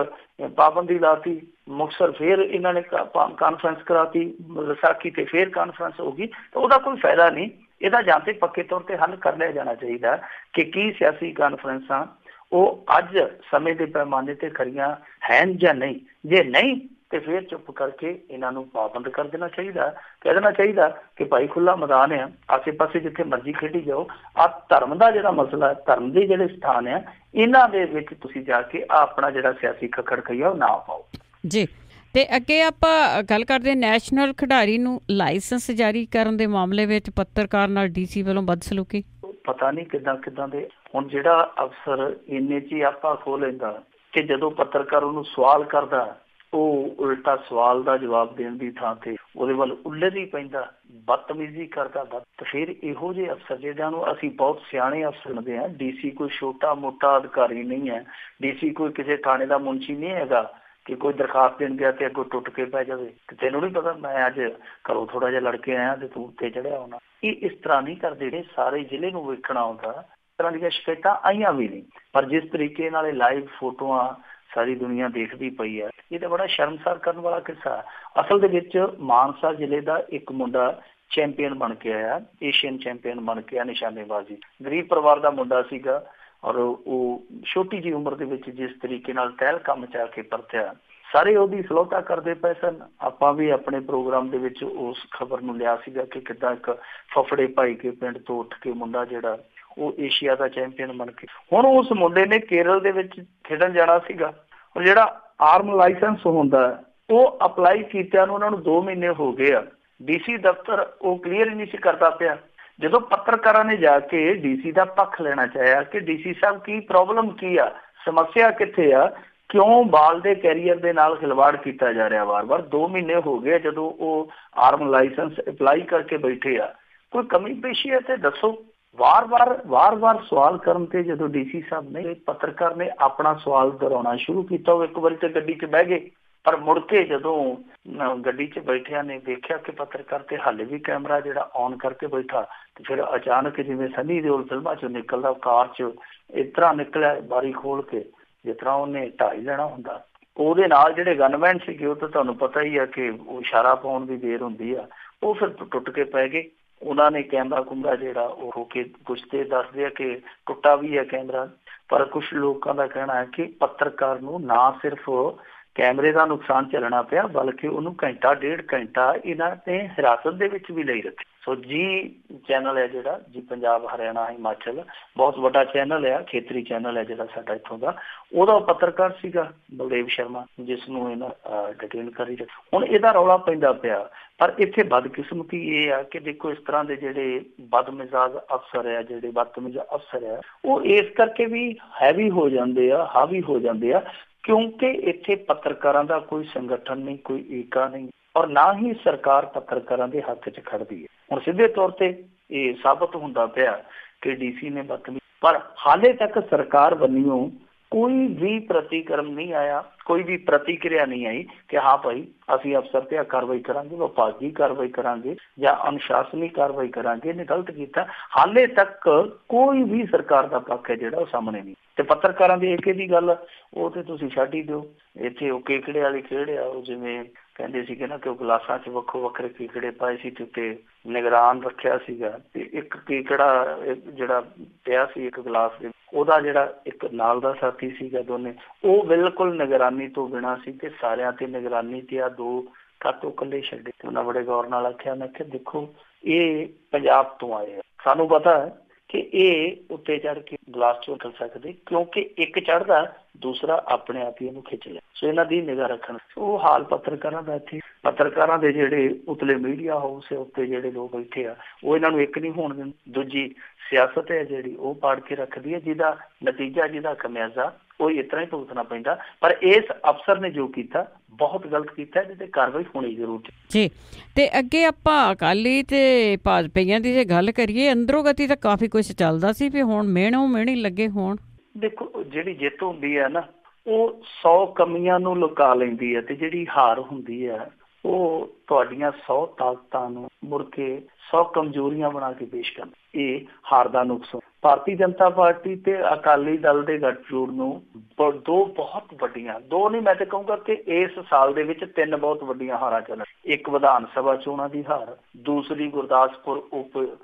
ਪਾਬੰਦੀ ਲਾਤੀ, ਮੁਕਤਸਰ ਫਿਰ ਇਹਨਾਂ ਨੇ ਕਾਨਫਰੰਸ ਕਰਾਤੀ, ਵਿਸਾਖੀ ਤੇ ਫਿਰ ਕਾਨਫਰੰਸ ਹੋ ਗਈ, ਤਾਂ ਉਹਦਾ ਕੋਈ ਫਾਇਦਾ ਨਹੀਂ। ਇਹਦਾ ਜਾਂ ਤੇ ਪੱਕੇ ਤੌਰ ਤੇ ਹੱਲ ਕਰ ਲਿਆ ਜਾਣਾ ਚਾਹੀਦਾ ਕਿ ਕੀ ਸਿਆਸੀ ਕਾਨਫਰੰਸਾਂ ਉਹ ਅੱਜ ਸਮੇਂ ਦੇ ਪੈਮਾਨੇ ਤੇ ਖਰੀਆਂ ਹਨ ਜਾਂ ਨਹੀਂ। ਜੇ ਨਹੀਂ ਤੇ ਫਿਰ ਚੁੱਪ ਕਰਕੇ ਇਹਨਾਂ ਨੂੰ ਪਾਬੰਦ ਕਰ ਦੇਣਾ ਚਾਹੀਦਾ, ਕਹਿ ਦੇਣਾ ਚਾਹੀਦਾ ਕਿ ਭਾਈ ਖੁੱਲਾ ਮੈਦਾਨ ਆ, ਆਸੇ ਪਾਸੇ ਜਿੱਥੇ ਮਰਜ਼ੀ ਖੇਡੀ ਜਾਓ। ਆਹ ਧਰਮ ਦਾ ਜਿਹੜਾ ਮਸਲਾ, ਧਰਮ ਦੇ ਜਿਹੜੇ ਸਥਾਨ ਆ, ਇਹਨਾਂ ਦੇ ਵਿੱਚ ਤੁਸੀਂ ਜਾ ਕੇ ਆਪਣਾ ਜਿਹੜਾ ਸਿਆਸੀ ਖੱਖੜ ਖਈਆ ਉਹ ਨਾ ਪਾਓ ਜੀ। ਤੇ ਅੱਗੇ ਆਪਾਂ ਗੱਲ ਕਰਦੇ ਨੈਸ਼ਨਲ ਖਿਡਾਰੀ ਨੂੰ ਲਾਇਸੈਂਸ ਜਾਰੀ ਕਰਨ ਦੇ ਮਾਮਲੇ ਵਿੱਚ ਪੱਤਰਕਾਰ ਨਾਲ ਡੀਸੀ ਵੱਲੋਂ ਬਦਸਲੂਕੀ। ਪਤਾ ਨਹੀਂ ਕਿੱਦਾਂ ਦੇ ਹੁਣ ਜਿਹੜਾ ਅਫਸਰ ਇੰਨੇ 'ਚ ਹੀ ਆਪਾ ਖੋਹ ਲੈਂਦਾ ਕਿ ਜਦੋਂ ਪੱਤਰਕਾਰ ਉਹਨੂੰ ਸਵਾਲ ਕਰਦਾ ਉਹ ਉਲਟਾ ਸਵਾਲ ਦਾ ਜਵਾਬ ਦੇਣ ਦੀ ਥਾਂ ਤੇ ਉਹਦੇ ਵੱਲ ਉੱਲਝ ਹੀ ਪੈਂਦਾ, ਬਦਤਮੀਜ਼ੀ ਕਰਦਾ। ਤੇ ਫਿਰ ਇਹੋ ਜਿਹੇ ਅਫਸਰ ਜਿਹਨਾਂ ਨੂੰ ਅਸੀਂ ਬਹੁਤ ਸਿਆਣੇ ਅਫਸਰ ਮੰਨਦੇ ਹਾਂ, ਡੀਸੀ ਕੋਈ ਛੋਟਾ ਮੋਟਾ ਅਧਿਕਾਰੀ ਨਹੀਂ ਹੈ, ਡੀਸੀ ਕੋਈ ਕਿਸੇ ਥਾਣੇ ਦਾ ਮੁਨਸ਼ੀ ਨਹੀਂ ਹੈਗਾ ਕਿ ਕੋਈ ਦਰਖਾਸਤ ਦੇਣ ਗਿਆ ਤੇ ਅੱਗੋਂ ਟੁੱਟ ਕੇ ਪੈ ਜਾਵੇ ਕਿ ਤੈਨੂੰ ਨਹੀਂ ਪਤਾ ਮੈਂ ਅੱਜ ਘਰੋਂ ਥੋੜਾ ਜਿਹਾ ਲੜ ਕੇ ਆਇਆ ਤੇ ਤੂੰ ਉੱਤੇ ਚੜਿਆ ਹੋਣਾ। ਇਹ ਇਸ ਤਰ੍ਹਾਂ ਨਹੀਂ ਕਰਦੇ, ਜਿਹੜੇ ਸਾਰੇ ਜ਼ਿਲ੍ਹੇ ਨੂੰ ਵੇਖਣਾ ਆਉਂਦਾ। ਇਸ ਤਰ੍ਹਾਂ ਦੀਆਂ ਸ਼ਿਕਾਇਤਾਂ ਆਈਆਂ ਵੀ ਨਹੀਂ, ਪਰ ਜਿਸ ਤਰੀਕੇ ਨਾਲ ਇਹ ਲਾਈਵ ਫੋਟੋਆਂ ਸਾਰੀ ਦੁਨੀਆ ਦੇਖਦੀ ਪਈ ਹੈ, ਇਹ ਤਾਂ ਬੜਾ ਸ਼ਰਮਸਾਰ ਕਰਨ ਵਾਲਾ ਕਿੱਸਾ। ਅਸਲ ਦੇ ਵਿੱਚ ਮਾਨਸਾ ਜ਼ਿਲ੍ਹੇ ਦਾ ਇੱਕ ਮੁੰਡਾ ਚੈਂਪੀਅਨ ਬਣ ਕੇ ਆਇਆ, ਏਸ਼ੀਅਨ ਚੈਂਪੀਅਨ ਬਣ ਕੇ ਆਇਆ ਨਿਸ਼ਾਨੇਬਾਜ਼ੀ। ਗਰੀਬ ਪਰਿਵਾਰ ਦਾ ਮੁੰਡਾ ਸੀਗਾ, ਔਰ ਉਹ ਛੋਟੀ ਜਿਹੀ ਉਮਰ ਦੇ ਵਿੱਚ ਜਿਸ ਤਰੀਕੇ ਨਾਲ ਤਹਿਲਕਾ ਮਚਾ ਕੇ ਪਰਤਿਆ, ਸਾਰੇ ਉਹਦੀ ਸਲੋਤਾ ਕਰਦੇ ਪਏ ਸਨ। ਆਪਾਂ ਵੀ ਆਪਣੇ ਪ੍ਰੋਗਰਾਮ ਦੇ ਵਿੱਚ ਉਸ ਖਬਰ ਨੂੰ ਲਿਆ ਸੀਗਾ ਕਿ ਕਿੱਦਾਂ ਇੱਕ ਫਫੜੇ ਭਾਈ ਕੇ ਪਿੰਡ ਤੋਂ ਉੱਠ ਕੇ ਮੁੰਡਾ ਜਿਹੜਾ ਉਹ ਏਸ਼ੀਆ ਦਾ ਚੈਂਪੀਅਨ ਬਣ ਕੇ, ਹੁਣ ਉਸ ਮੁੰਡੇ ਨੇ ਕੇਰਲ ਦੇ ਵਿੱਚ ਖੇਡਣ ਜਾਣਾ ਸੀਗਾ। ਔਰ ਜਿਹੜਾ ਆਰਮ ਲਾਇਸੈਂਸ ਹੁੰਦਾ ਉਹ ਅਪਲਾਈ ਕੀਤਿਆਂ ਨੂੰ ਉਹਨਾਂ ਨੂੰ 2 ਮਹੀਨੇ ਹੋ ਗਏ ਆ। DC ਦਫ਼ਤਰ ਉਹ ਕਲੀਅਰ ਹੀ ਨਹੀਂ ਸੀ ਕਰਦਾ ਪਿਆ। ਜਦੋਂ ਪੱਤਰਕਾਰਾਂ ਨੇ ਜਾ ਕੇ DC ਦਾ ਪੱਖ ਲੈਣਾ ਚਾਹਿਆ ਕਿ DC ਸਾਹਿਬ ਕੀ ਪ੍ਰੋਬਲਮ ਕੀ ਆ, ਸਮੱਸਿਆ ਕਿੱਥੇ ਆ, ਕਿਉਂ ਬਾਲ ਦੇ ਕੈਰੀਅਰ ਦੇ ਨਾਲ ਖਿਲਵਾੜ ਕੀਤਾ ਜਾ ਰਿਹਾ ਵਾਰ-ਵਾਰ, 2 ਮਹੀਨੇ ਹੋ ਗਏ ਜਦੋਂ ਉਹ ਆਰਮ ਲਾਇਸੈਂਸ ਅਪਲਾਈ ਕਰਕੇ ਬੈਠੇ ਆ, ਕੋਈ ਕਮੀ ਪੇਸ਼ੀ ਹੈ ਤੇ ਦੱਸੋ। ਵਾਰ-ਵਾਰ ਸਵਾਲ ਕਰਨ ਤੇ ਜਦੋਂ DC ਸਾਹਿਬ ਨੇ, ਪੱਤਰਕਾਰ ਨੇ ਆਪਣਾ ਸਵਾਲ ਦੁਹਰਾਉਣਾ ਸ਼ੁਰੂ ਕੀਤਾ। ਉਹ ਇੱਕ ਵਾਰੀ ਤੇ ਗੱਡੀ 'ਚ ਬਹਿ ਗਏ, ਪਰ ਮੁੜ ਕੇ ਜਦੋਂ ਗੱਡੀ 'ਚ ਬੈਠਿਆਂ ਨੇ ਦੇਖਿਆ ਕਿ ਪੱਤਰਕਾਰ ਤੇ ਹਾਲੇ ਵੀ ਕੈਮਰਾ ਜਿਹੜਾ ਔਨ ਕਰਕੇ ਬੈਠਾ, ਤੇ ਫਿਰ ਅਚਾਨਕ ਜਿਵੇਂ ਸਨੀ ਦਿਓਲ ਫਿਲਮਾਂ 'ਚੋਂ ਨਿਕਲਦਾ ਕਾਰ 'ਚ ਇਸ ਤਰ੍ਹਾਂ ਨਿਕਲਿਆ ਬਾਰੀ ਖੋਲ ਕੇ, ਜਿਸ ਤਰ੍ਹਾਂ ਉਹਨੇ ਢਾਈ ਲੈਣਾ ਹੁੰਦਾ। ਉਹਦੇ ਨਾਲ ਜਿਹੜੇ ਗਨਮੈਨ ਸੀਗੇ ਉਹ ਤਾਂ ਤੁਹਾਨੂੰ ਪਤਾ ਹੀ ਆ ਕਿ ਉਹ ਇਸ਼ਾਰਾ ਪਾਉਣ ਦੀ ਦੇਰ ਹੁੰਦੀ ਆ, ਉਹ ਫਿਰ ਟੁੱਟ ਕੇ ਪੈ ਗਏ। ਉਹਨਾਂ ਨੇ ਕੈਮਰਾ ਕੁਮਰਾ ਜਿਹੜਾ ਉਹ ਹੋ ਕੇ ਕੁਛ ਤੇ ਦੱਸਦੇ ਆ ਕਿ ਟੁੱਟਾ ਵੀ ਹੈ ਕੈਮਰਾ, ਪਰ ਕੁਛ ਲੋਕਾਂ ਦਾ ਕਹਿਣਾ ਹੈ ਕਿ ਪੱਤਰਕਾਰ ਨੂੰ ਨਾ ਸਿਰਫ ਕੈਮਰੇ ਦਾ ਨੁਕਸਾਨ ਝੱਲਣਾ ਪਿਆ, ਬਲਕਿ ਉਹਨੂੰ ਘੰਟਾ 1.5 ਘੰਟਾ ਇਹਨਾਂ ਨੇ ਹਿਰਾਸਤ ਦੇ ਵਿੱਚ ਵੀ ਲਈ ਰੱਖੀ। ਸੋ ਜੀ ਚੈਨਲ ਹੈ ਜਿਹੜਾ ਜੀ ਪੰਜਾਬ ਹਰਿਆਣਾ ਹਿਮਾਚਲ, ਬਹੁਤ ਵੱਡਾ ਚੈਨਲ ਹੈ, ਖੇਤਰੀ ਚੈਨਲ ਹੈ ਜਿਹੜਾ ਸਾਡਾ ਇੱਥੋਂ ਦਾ, ਉਹਦਾ ਪੱਤਰਕਾਰ ਸੀਗਾ ਬਲਦੇਵ ਸ਼ਰਮਾ, ਜਿਸ ਨੂੰ ਇਹਨਾਂ ਡਿਟੇਨ ਕਰੀ ਰੱਖਿਆ। ਹੁਣ ਇਹਦਾ ਰੌਲਾ ਪੈਂਦਾ ਪਿਆ, ਪਰ ਇੱਥੇ ਬਦਕਿਸਮਤੀ ਇਹ ਆ ਕਿ ਦੇਖੋ ਇਸ ਤਰ੍ਹਾਂ ਦੇ ਜਿਹੜੇ ਬਦਮਿਜ਼ਾਜ ਅਫਸਰ ਆ, ਜਿਹੜੇ ਬਦਤਮੀਜ਼ ਅਫਸਰ ਆ, ਉਹ ਇਸ ਕਰਕੇ ਵੀ ਹੈਵੀ ਹੋ ਜਾਂਦੇ ਆ, ਹਾਵੀ ਹੋ ਜਾਂਦੇ ਆ, ਕਿਉਂਕਿ ਇੱਥੇ ਪੱਤਰਕਾਰਾਂ ਦਾ ਕੋਈ ਸੰਗਠਨ ਨਹੀਂ, ਕੋਈ ਏਕਾ ਨਹੀਂ, ਔਰ ਨਾ ਹੀ ਸਰਕਾਰ ਪੱਤਰਕਾਰਾਂ ਦੇ ਹੱਕ 'ਚ ਖੜਦੀ ਹੈ। ਹੁਣ ਸਿੱਧੇ ਤੌਰ ਤੇ ਇਹ ਸਾਬਤ ਹੁੰਦਾ ਪਿਆ ਕਿ DC ਨੇ ਬਦਤਮੀਜ਼, ਪਰ ਹਾਲੇ ਤੱਕ ਸਰਕਾਰ ਵੱਲੋਂ ਕੋਈ ਵੀ ਪ੍ਰਤੀਕਰਮ ਨਹੀਂ ਆਇਆ, ਕੋਈ ਵੀ ਪ੍ਰਤੀਕਿਰਿਆ ਨਹੀਂ ਆਈ ਕਿ ਹਾਂ ਭਾਈ ਅਸੀਂ ਅਫਸਰ ਤੇ ਆ ਕਾਰਵਾਈ ਕਰਾਂਗੇ, ਵਿਭਾਗੀ ਕਾਰਵਾਈ ਕਰਾਂਗੇ ਜਾਂ ਅਨੁਸ਼ਾਸਨੀ ਕਾਰਵਾਈ ਕਰਾਂਗੇ, ਇਹਨੇ ਗਲਤ ਕੀਤਾ। ਹਾਲੇ ਤੱਕ ਕੋਈ ਵੀ ਸਰਕਾਰ ਦਾ ਪੱਖ ਹੈ ਜਿਹੜਾ ਉਹ ਸਾਹਮਣੇ ਨਹੀਂ। ਤੇ ਪੱਤਰਕਾਰਾਂ ਦੇ ਏਕੇ ਦੀ ਗੱਲ ਉਹ ਤੇ ਤੁਸੀਂ ਛੱਡ ਹੀ ਦਿਓ। ਇੱਥੇ ਉਹ ਕੇਕੜੇ ਵਾਲੀ ਖੇਡ ਆ, ਉਹ ਜਿਵੇਂ ਕਹਿੰਦੇ ਸੀਗੇ ਨਾ ਕਿ ਉਹ ਗਲਾਸਾਂ 'ਚ ਵੱਖੋ ਵੱਖਰੇ ਕੇਕੜੇ ਪਾਏ ਸੀ ਤੇ ਉੱਤੇ ਨਿਗਰਾਨ ਰੱਖਿਆ ਸੀਗਾ, ਤੇ ਇੱਕ ਕੇਕੜਾ ਜਿਹੜਾ ਪਿਆ ਸੀ ਇੱਕ ਗਲਾਸ ਦੇ, ਉਹਦਾ ਜਿਹੜਾ ਇੱਕ ਨਾਲ ਦਾ ਸਾਥੀ ਸੀਗਾ, ਦੋਨੇ ਉਹ ਬਿਲਕੁਲ ਨਿਗਰਾਨੀ ਤੋਂ ਬਿਨਾਂ ਸੀ ਤੇ ਸਾਰਿਆਂ ਤੇ ਨਿਗਰਾਨੀ ਤੇ ਆ 2 ਕਾਤੋਂ ਇਕੱਲੇ ਛੱਡੇ। ਉਹਨਾਂ ਬੜੇ ਗੌਰ ਨਾਲ ਆਖਿਆ, ਮੈਂ ਕਿਹਾ ਦੇਖੋ ਇਹ ਪੰਜਾਬ ਤੋਂ ਆਏ ਆ, ਸਾਨੂੰ ਪਤਾ ਹੈ ਕਿ ਇਹ ਉੱਤੇ ਚੜ੍ਹ ਕੇ ਗਲਾਸ ਚੋਂ ਨਿਕਲ ਸਕਦੇ, ਕਿਉਂਕਿ ਇੱਕ ਚੜ੍ਹਦਾ ਦੂਸਰਾ ਆਪਣੇ ਆਪ ਹੀ ਇਹਨੂੰ ਖਿੱਚ ਲਿਆ। ਸੋ ਇਹਨਾਂ ਦੀ ਨਿਗਾਹ ਰੱਖਣ। ਉਹ ਹਾਲ ਪੱਤਰਕਾਰਾਂ ਦਾ ਇੱਥੇ, ਪੱਤਰਕਾਰਾਂ ਦੇ ਜਿਹੜੇ ਉਤਲੇ ਮੀਡੀਆ ਹਾਊਸ ਉੱਤੇ ਜਿਹੜੇ ਲੋਕ ਬੈਠੇ ਆ, ਉਹ ਇਹਨਾਂ ਨੂੰ ਇੱਕ ਨਹੀਂ ਹੋਣ ਦਿੰਦੇ। ਦੂਜੀ ਸਿਆਸਤ ਹੈ ਜਿਹੜੀ ਉਹ ਪਾੜ ਕੇ ਰੱਖਦੀ ਹੈ, ਜਿਹਦਾ ਨਤੀਜਾ, ਜਿਹਦਾ ਖਮਿਆਜ਼ਾ ਉਹ ਇਸ ਤਰ੍ਹਾਂ ਹੀ ਭੁਗਤਣਾ ਪੈਂਦਾ। ਪਰ ਇਸ ਅਫਸਰ ਨੇ ਜੋ ਕੀਤਾ ਬਹੁਤ ਗਲਤ ਕੀਤਾ, ਇਹਦੇ ਤੇ ਕਾਰਵਾਈ ਹੋਣੀ ਜ਼ਰੂਰੀ ਜੀ। ਤੇ ਅੱਗੇ ਆਪਾਂ ਅਕਾਲੀ ਤੇ ਭਾਜਪਾਈਆਂ ਦੀ ਜੇ ਗੱਲ ਕਰੀਏ, ਅੰਦਰੋਂ ਗਤੀ ਤਾਂ ਕਾਫੀ ਕੁਛ ਚੱਲਦਾ ਸੀ, ਵੀ ਹੁਣ ਮਿਹਣੀ ਲੱਗੇ ਹੋਣ। ਦੇਖੋ ਜਿਹੜੀ ਜਿੱਤ ਹੁੰਦੀ ਹੈ ਨਾ, ਉਹ 100 ਕਮੀਆਂ ਨੂੰ ਲੁਕਾ ਲੈਂਦੀ ਹੈ, ਤੇ ਜਿਹੜੀ ਹਾਰ ਹੁੰਦੀ ਹੈ ਉਹ ਤੁਹਾਡੀਆਂ 100 ਤਾਕਤਾਂ ਨੂੰ ਮੁੜ ਕੇ 100 ਕਮਜ਼ੋਰੀਆਂ ਬਣਾ ਕੇ ਪੇਸ਼ ਕਰਦੀ। ਇਹ ਹਾਰ ਦਾ ਨੁਕਸ ਭਾਰਤੀ ਜਨਤਾ ਪਾਰਟੀ ਤੇ ਅਕਾਲੀ ਦਲ ਦੇ ਗੱਠਜੋੜ ਨੂੰ 2 ਬਹੁਤ ਵੱਡੀਆਂ, 2 ਨਹੀਂ ਮੈਂ ਤੇ ਕਹੂੰਗਾ ਕਿ ਇਸ ਸਾਲ ਦੇ ਵਿੱਚ 3 ਬਹੁਤ ਵੱਡੀਆਂ ਹਾਰਾਂ ਚੱਲਣ। ਇੱਕ ਵਿਧਾਨ ਸਭਾ ਚੋਣਾਂ ਦੀ ਹਾਰ, ਦੂਸਰੀ ਗੁਰਦਾਸਪੁਰ ਉਪ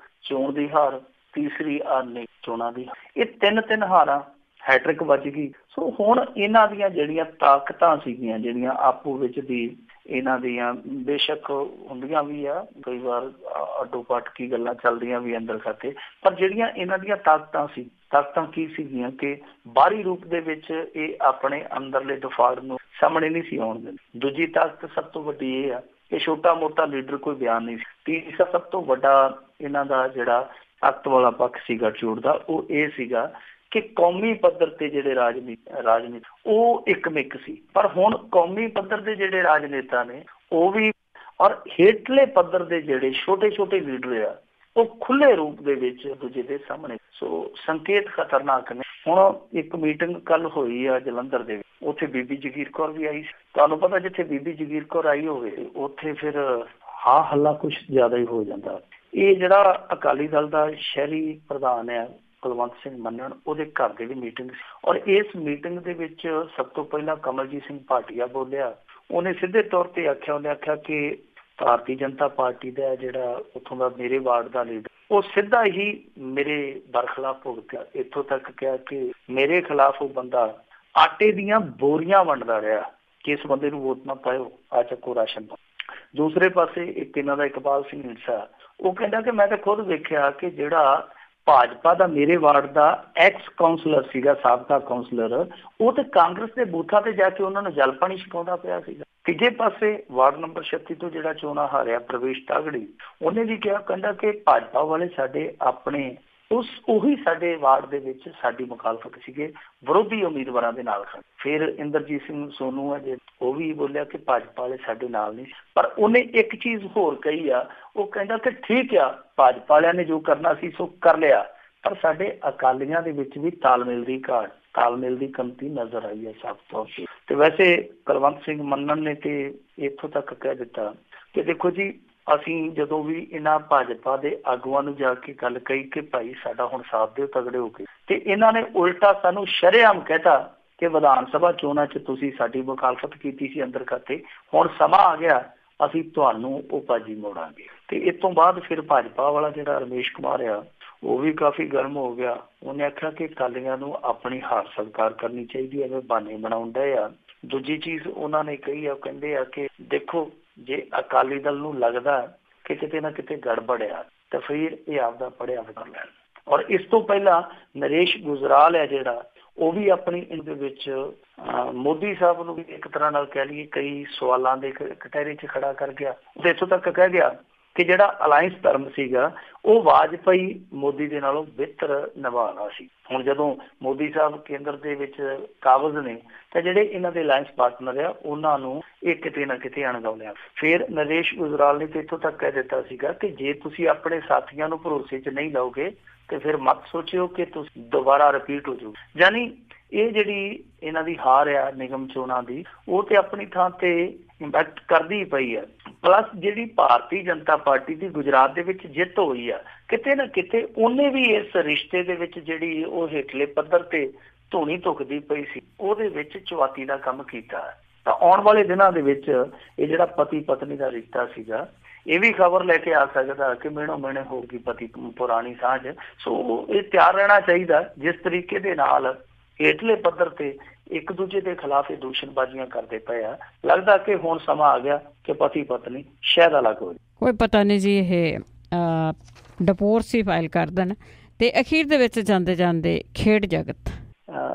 ਚੋਣ ਦੀ ਹਾਰ, ਤੀਸਰੀ ਆਨੇ ਚੋਣਾਂ ਦੀ। ਇਹ 3 ਹਾਰਾਂ ਹੈਟ੍ਰਿਕ ਵੱਜ ਗਈ। ਸੋ ਹੁਣ ਇਹਨਾਂ ਦੀਆਂ ਜਿਹੜੀਆਂ ਤਾਕਤਾਂ ਸੀਗੀਆਂ, ਜਿਹੜੀਆਂ ਆਪੋ ਵਿੱਚ ਦੀ ਇਹਨਾਂ ਦੀਆਂ ਬੇਸ਼ੱਕ ਹੁੰਦੀਆਂ ਵੀ ਆ, ਕਈ ਵਾਰ ਅੱਡੋ ਪੱਟ ਕੀ ਗੱਲਾਂ ਚੱਲਦੀਆਂ ਵੀ ਅੰਦਰ ਖਾਤੇ, ਪਰ ਜਿਹੜੀਆਂ ਇਹਨਾਂ ਦੀਆਂ ਤਾਕਤਾਂ ਕੀ ਸੀਗੀਆਂ ਕਿ ਬਾਹਰੀ ਰੂਪ ਦੇ ਵਿੱਚ ਇਹ ਆਪਣੇ ਅੰਦਰਲੇ ਦਫਾੜ ਨੂੰ ਸਾਹਮਣੇ ਨਹੀਂ ਸੀ ਆਉਣ ਦਿੰਦੇ। ਦੂਜੀ ਤਾਕਤ ਸਭ ਤੋਂ ਵੱਡੀ ਇਹ ਆ ਕਿ ਛੋਟਾ ਮੋਟਾ ਲੀਡਰ ਕੋਈ ਬਿਆਨ ਨਹੀਂ ਸੀ। ਤੀਸਰਾ ਸਭ ਤੋਂ ਵੱਡਾ ਇਹਨਾਂ ਦਾ ਜਿਹੜਾ ਤਾਕਤ ਵਾਲਾ ਪੱਖ ਸੀਗਾ ਜੋੜ ਦਾ, ਉਹ ਇਹ ਸੀਗਾ ਕਿ ਕੌਮੀ ਪੱਧਰ ਤੇ ਜਿਹੜੇ ਰਾਜਨੀਤੀ ਉਹ ਇੱਕ ਮਿੱਕ ਸੀ। ਪਰ ਹੁਣ ਕੌਮੀ ਪੱਧਰ ਦੇ ਜਿਹੜੇ ਰਾਜਨੇਤਾ ਨੇ ਉਹ ਵੀ, ਔਰ ਹੇਠਲੇ ਪੱਧਰ ਦੇ ਜਿਹੜੇ ਛੋਟੇ ਲੀਡਰ ਆ, ਉਹ ਖੁੱਲੇ ਰੂਪ ਦੇ ਵਿੱਚ ਦੂਜੇ ਦੇ ਸਾਹਮਣੇ। ਸੋ ਸੰਕੇਤ ਖਤਰਨਾਕ ਨੇ। ਹੁਣ ਇੱਕ ਮੀਟਿੰਗ ਕੱਲ ਹੋਈ ਆ ਜਲੰਧਰ ਦੇ ਵਿੱਚ, ਉੱਥੇ ਬੀਬੀ ਜਗੀਰ ਕੌਰ ਵੀ ਆਈ ਸੀ। ਤੁਹਾਨੂੰ ਪਤਾ ਜਿੱਥੇ ਬੀਬੀ ਜਗੀਰ ਕੌਰ ਆਈ ਹੋਵੇ ਉੱਥੇ ਫਿਰ ਹਾਂ ਹੱਲਾ ਕੁਛ ਜ਼ਿਆਦਾ ਹੀ ਹੋ ਜਾਂਦਾ। ਇਹ ਜਿਹੜਾ ਅਕਾਲੀ ਦਲ ਦਾ ਸ਼ਹਿਰੀ ਪ੍ਰਧਾਨ ਹੈ ਕੁਲਵੰਤ ਸਿੰਘ ਮੰਨਣ, ਉਹਦੇ ਘਰ ਦੇ ਵੀ ਮੀਟਿੰਗ ਸੀ, ਔਰ ਇਸ ਮੀਟਿੰਗ ਦੇ ਵਿੱਚ ਸਭ ਤੋਂ ਪਹਿਲਾਂ ਕਮਲਜੀਤ ਸਿੰਘ ਭਾਟੀਆ ਬੋਲਿਆ। ਉਹਨੇ ਸਿੱਧੇ ਤੌਰ ਤੇ ਆਖਿਆ ਕਿ ਭਾਰਤੀ ਜਨਤਾ ਪਾਰਟੀ ਦਾ ਜਿਹੜਾ ਉੱਥੋਂ ਦਾ ਮੇਰੇ ਵਾਰਡ ਦਾ ਲੀਡਰ ਉਹ ਸਿੱਧਾ ਹੀ ਮੇਰੇ ਬਰਖਲਾਫ ਭੁਗਤਿਆ। ਇੱਥੋਂ ਤੱਕ ਕਿਹਾ ਕਿ ਮੇਰੇ ਖਿਲਾਫ ਉਹ ਬੰਦਾ ਆਟੇ ਦੀਆਂ ਬੋਰੀਆਂ ਵੰਡਦਾ ਰਿਹਾ ਕਿ ਇਸ ਬੰਦੇ ਨੂੰ ਵੋਟ ਨਾ ਪਾਇਓ, ਆ ਚੱਕੋ ਰਾਸ਼ਨ। ਦੂਸਰੇ ਪਾਸੇ ਇੱਕ ਇਹਨਾਂ ਦਾ ਇਕਬਾਲ ਸਿੰਘ ਹਿੰਸਾ, ਉਹ ਕਹਿੰਦਾ ਕਿ ਮੈਂ ਤਾਂ ਖੁਦ ਵੇਖਿਆ ਕਿ ਜਿਹੜਾ ਭਾਜਪਾ ਦਾ ਮੇਰੇ ਵਾਰਡ ਦਾ ਐਕਸ ਕਾਉਂਸਲਰ ਸੀਗਾ, ਸਾਬਕਾ ਕਾਉਂਸਲਰ, ਉਹ ਤੇ ਕਾਂਗਰਸ ਦੇ ਬੂਥਾਂ ਤੇ ਜਾ ਕੇ ਉਹਨਾਂ ਨੂੰ ਜਲ ਪਾਣੀ ਛਕਾਉਂਦਾ ਪਿਆ ਸੀਗਾ। ਤੀਜੇ ਪਾਸੇ ਵਾਰਡ ਨੰਬਰ 36 ਤੋਂ ਜਿਹੜਾ ਚੋਣਾਂ ਹਾਰਿਆ ਪ੍ਰਵੇਸ਼ ਤਾਗੜੀ, ਉਹਨੇ ਵੀ ਕਿਹਾ, ਕਹਿੰਦਾ ਕਿ ਭਾਜਪਾ ਵਾਲੇ ਸਾਡੇ ਆਪਣੇ ਉਹੀ ਸਾਡੇ ਵਾਰਡ ਦੇ ਵਿੱਚ ਸਾਡੀ ਮੁਖਾਲਫਤ ਸੀਗੇ, ਵਿਰੋਧੀ ਉਮੀਦਵਾਰਾਂ ਦੇ ਨਾਲ ਖੜੇ। ਫਿਰ ਇੰਦਰਜੀਤ ਸਿੰਘ ਸੋਨੂ ਹੈ ਜੇ, ਉਹ ਵੀ ਬੋਲਿਆ ਕਿ ਭਾਜਪਾ ਵਾਲੇ ਸਾਡੇ ਨਾਲ ਨਹੀਂ। ਪਰ ਉਹਨੇ ਇੱਕ ਚੀਜ਼ ਹੋਰ ਕਹੀ ਆ, ਉਹ ਕਹਿੰਦਾ ਕਿ ਠੀਕ ਆ, ਭਾਜਪਾ ਵਾਲਿਆਂ ਨੇ ਜੋ ਕਰਨਾ ਸੀ ਸੋ ਕਰ ਲਿਆ, ਪਰ ਸਾਡੇ ਅਕਾਲੀਆਂ ਦੇ ਵਿੱਚ ਵੀ ਤਾਲਮੇਲ ਦੀ ਘਾਟ, ਤਾਲਮੇਲ ਦੀ ਕਮਤੀ ਨਜ਼ਰ ਆਈ ਹੈ ਸਭ ਤੋਂ। ਤੇ ਵੈਸੇ ਕੁਲਵੰਤ ਸਿੰਘ ਮੰਨਣ ਨੇ ਤੇ ਇੱਥੋਂ ਤੱਕ ਕਹਿ ਦਿੱਤਾ ਕਿ ਦੇਖੋ ਜੀ, ਅਸੀਂ ਜਦੋਂ ਵੀ ਇਹਨਾਂ ਭਾਜਪਾ ਦੇ ਆਗੂਆਂ ਨੂੰ ਜਾ ਕੇ ਗੱਲ ਕਹੀ ਕਿ ਭਾਈ ਸਾਡਾ ਹੁਣ ਸਾਥ ਦਿਓ ਤਗੜੇ ਹੋ ਕੇ, ਤੇ ਇਹਨਾਂ ਨੇ ਉਲਟਾ ਸਾਨੂੰ ਸ਼ਰੇਆਮ ਕਹਿਤਾ ਕਿ ਵਿਧਾਨ ਸਭਾ ਚੋਣਾਂ 'ਚ ਤੁਸੀਂ ਸਾਡੀ ਮੁਖਾਲਫਤ ਕੀਤੀ ਸੀ ਅੰਦਰ ਖਾਤੇ, ਹੁਣ ਸਮਾਂ ਆ ਗਿਆ ਅਸੀਂ ਤੁਹਾਨੂੰ ਉਹ ਬਾਜੀ ਮੋੜਾਂਗੇ। ਤੇ ਇਸ ਤੋਂ ਬਾਅਦ ਫਿਰ ਭਾਜਪਾ ਵਾਲਾ ਜਿਹੜਾ ਰਮੇਸ਼ ਕੁਮਾਰ ਆ, ਉਹ ਵੀ ਕਾਫੀ ਗਰਮ ਹੋ ਗਿਆ। ਉਹਨੇ ਆਖਿਆ ਕਿ ਅਕਾਲੀਆਂ ਨੂੰ ਆਪਣੀ ਹਾਰ ਸਵੀਕਾਰ ਕਰਨੀ ਚਾਹੀਦੀ ਹੈ, ਬਹਾਨੇ ਬਣਾਉਣ ਡਏ ਆ। ਦੂਜੀ ਚੀਜ਼ ਉਹਨਾਂ ਨੇ ਕਹੀ ਆ, ਕਹਿੰਦੇ ਆ ਕਿ ਦੇਖੋ ਜੇ ਅਕਾਲੀ ਦਲ ਨੂੰ ਲੱਗਦਾ ਕਿ ਕਿਤੇ ਨਾ ਕਿਤੇ ਗੜਬੜ ਆ ਤਾਂ ਫਿਰ ਇਹ ਆਪਦਾ ਪੜਿਆ ਕਰ ਲੈਣ। ਔਰ ਇਸ ਤੋਂ ਪਹਿਲਾਂ ਨਰੇਸ਼ ਗੁਜਰਾਲ ਹੈ ਜਿਹੜਾ, ਉਹ ਵੀ ਆਪਣੀ ਇਹਦੇ ਵਿੱਚ ਮੋਦੀ ਸਾਹਿਬ ਨੂੰ ਵੀ ਇੱਕ ਤਰ੍ਹਾਂ ਨਾਲ ਕਹਿ ਲਈਏ ਕਈ ਸਵਾਲਾਂ ਦੇ ਕਟਹਿਰੇ 'ਚ ਖੜਾ ਕਰ ਗਿਆ। ਤੇ ਇੱਥੋਂ ਤੱਕ ਕਹਿ ਗਿਆ ਕਿ ਜਿਹੜਾ ਅਲਾਇੰਸ ਧਰਮ ਸੀਗਾ ਉਹ ਵਾਜਪਾਈ ਮੋਦੀ ਦੇ ਨਾਲੋਂ ਬਿਹਤਰ ਨਿਭਾਉਣਾ ਸੀ। ਹੁਣ ਜਦੋਂ ਮੋਦੀ ਸਾਹਿਬ ਕੇਂਦਰ ਦੇ ਵਿੱਚ ਕਾਬਜ਼ ਨੇ ਤਾਂ ਜਿਹੜੇ ਇਹਨਾਂ ਦੇ ਅਲਾਇੰਸ ਪਾਰਟਨਰ ਆ ਉਹਨਾਂ ਨੂੰ ਇਹ ਕਿਤੇ ਨਾ ਕਿਤੇ ਅਣਗੌਲਿਆ। ਫਿਰ ਨਰੇਸ਼ ਗੁਜਰਾਲ ਨੇ ਤੇ ਇੱਥੋਂ ਤੱਕ ਕਹਿ ਦਿੱਤਾ ਸੀਗਾ ਕਿ ਜੇ ਤੁਸੀਂ ਆਪਣੇ ਸਾਥੀਆਂ ਨੂੰ ਭਰੋਸੇ 'ਚ ਨਹੀਂ ਲਓਗੇ ਤੇ ਫਿਰ ਮਤ ਸੋਚਿਓ ਕਿ ਤੁਸੀਂ ਦੁਬਾਰਾ ਰਿਪੀਟ ਹੋ ਜਾਓ। ਯਾਨੀ ਇਹ ਜਿਹੜੀ ਇਹਨਾਂ ਦੀ ਹਾਰ ਆ ਨਿਗਮ ਚੋਣਾਂ ਦੀ, ਉਹ ਤੇ ਆਪਣੀ ਥਾਂ ਤੇ ਇੰਪੈਕਟ ਕਰਦੀ ਪਈ ਆ। ਪਲੱਸ ਜਿਹੜੀ ਭਾਰਤੀ ਜਨਤਾ ਪਾਰਟੀ ਦੀ ਗੁਜਰਾਤ ਦੇ ਵਿੱਚ ਜਿੱਤ ਹੋਈ ਆ, ਕਿਤੇ ਨਾ ਕਿਤੇ ਉਹਨੇ ਵੀ ਇਸ ਰਿਸ਼ਤੇ ਦੇ ਵਿੱਚ ਜਿਹੜੀ ਉਹ ਹੇਠਲੇ ਪੱਧਰ ਤੇ ਧੂਣੀ ਧੁਖਦੀ ਪਈ ਸੀ, ਉਹਦੇ ਵਿੱਚ ਚੁਆਤੀ ਦਾ ਕੰਮ ਕੀਤਾ। ਤਾਂ ਆਉਣ ਵਾਲੇ ਦਿਨਾਂ ਦੇ ਵਿੱਚ ਇਹ ਜਿਹੜਾ ਪਤੀ ਪਤਨੀ ਦਾ ਰਿਸ਼ਤਾ ਸੀਗਾ, ਇਹ ਵੀ ਖਬਰ ਲੈ ਕੇ ਆ ਸਕਦਾ ਕਿ ਮਿਹਣੋ ਮਿਹਣੇ ਹੋਊਗੀ ਪਤੀ ਪੁਰਾਣੀ ਸਾਂਝ। ਸੋ ਇਹ ਤਿਆਰ ਰਹਿਣਾ ਚਾਹੀਦਾ। ਜਿਸ ਤਰੀਕੇ ਦੇ ਨਾਲ ਹੇਠਲੇ ਪੱਧਰ ਤੇ ਇੱਕ ਦੂਜੇ ਦੇ ਖਿਲਾਫ ਇਹ ਦੂਸ਼ਣਬਾਜ਼ੀਆਂ ਕਰਦੇ ਪਏ ਆ, ਲੱਗਦਾ ਕਿ ਹੁਣ ਸਮਾਂ ਆ ਗਿਆ ਕਿ ਪਤੀ ਪਤਨੀ ਸ਼ਾਇਦ ਅਲੱਗ ਹੋ ਜਾਏ। ਕੋਈ ਪਤਾ ਨਹੀਂ ਜੀ, ਇਹ ਡਿਵੋਰਸ ਹੀ ਫਾਈਲ ਕਰ ਦੇਣ। ਤੇ ਅਖੀਰ ਦੇ ਵਿੱਚ ਜਾਂਦੇ ਜਾਂਦੇ ਖੇਡ ਜਗਤ,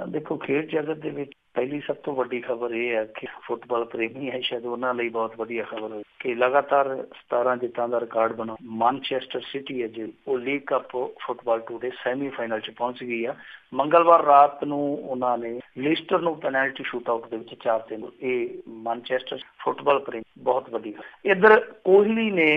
ਦੇਖੋ ਖੇਡ ਜਗਤ ਦੇ ਵਿੱਚ ਪਹਿਲੀ ਸਭ ਤੋਂ ਵੱਡੀ ਖਬਰ ਇਹ ਹੈ ਕਿ ਫੁੱਟਬਾਲ ਪ੍ਰੇਮੀ ਹੈ ਸ਼ਾਇਦ ਉਹਨਾਂ ਲਈ ਬਹੁਤ ਵਧੀਆ ਖਬਰ ਹੋਈ ਕਿ ਲਗਾਤਾਰ 17 ਜਿੱਤਾਂ ਦਾ ਰਿਕਾਰਡ ਬਣਾ ਮਾਨਚੈਸਟਰ ਸਿਟੀ ਹੈ ਜੀ, ਉਹ ਲੀਗ ਕੱਪ ਫੁੱਟਬਾਲ 2 ਦੇ ਸੈਮੀਫਾਈਨਲ 'ਚ ਪਹੁੰਚ ਗਈ ਆ। ਮੰਗਲਵਾਰ ਰਾਤ ਨੂੰ ਉਹਨਾਂ ਨੇ ਲੀਸਟਰ ਨੂੰ ਪੈਨਲਟੀ ਸ਼ੂਟ ਆਊਟ ਦੇ ਵਿੱਚ 4-3 ਇਹ ਮਾਨਚੈਸਟਰ ਫੁੱਟਬਾਲ ਪ੍ਰੇਮੀ ਬਹੁਤ ਵਧੀਆ। ਇੱਧਰ ਕੋਹਲੀ ਨੇ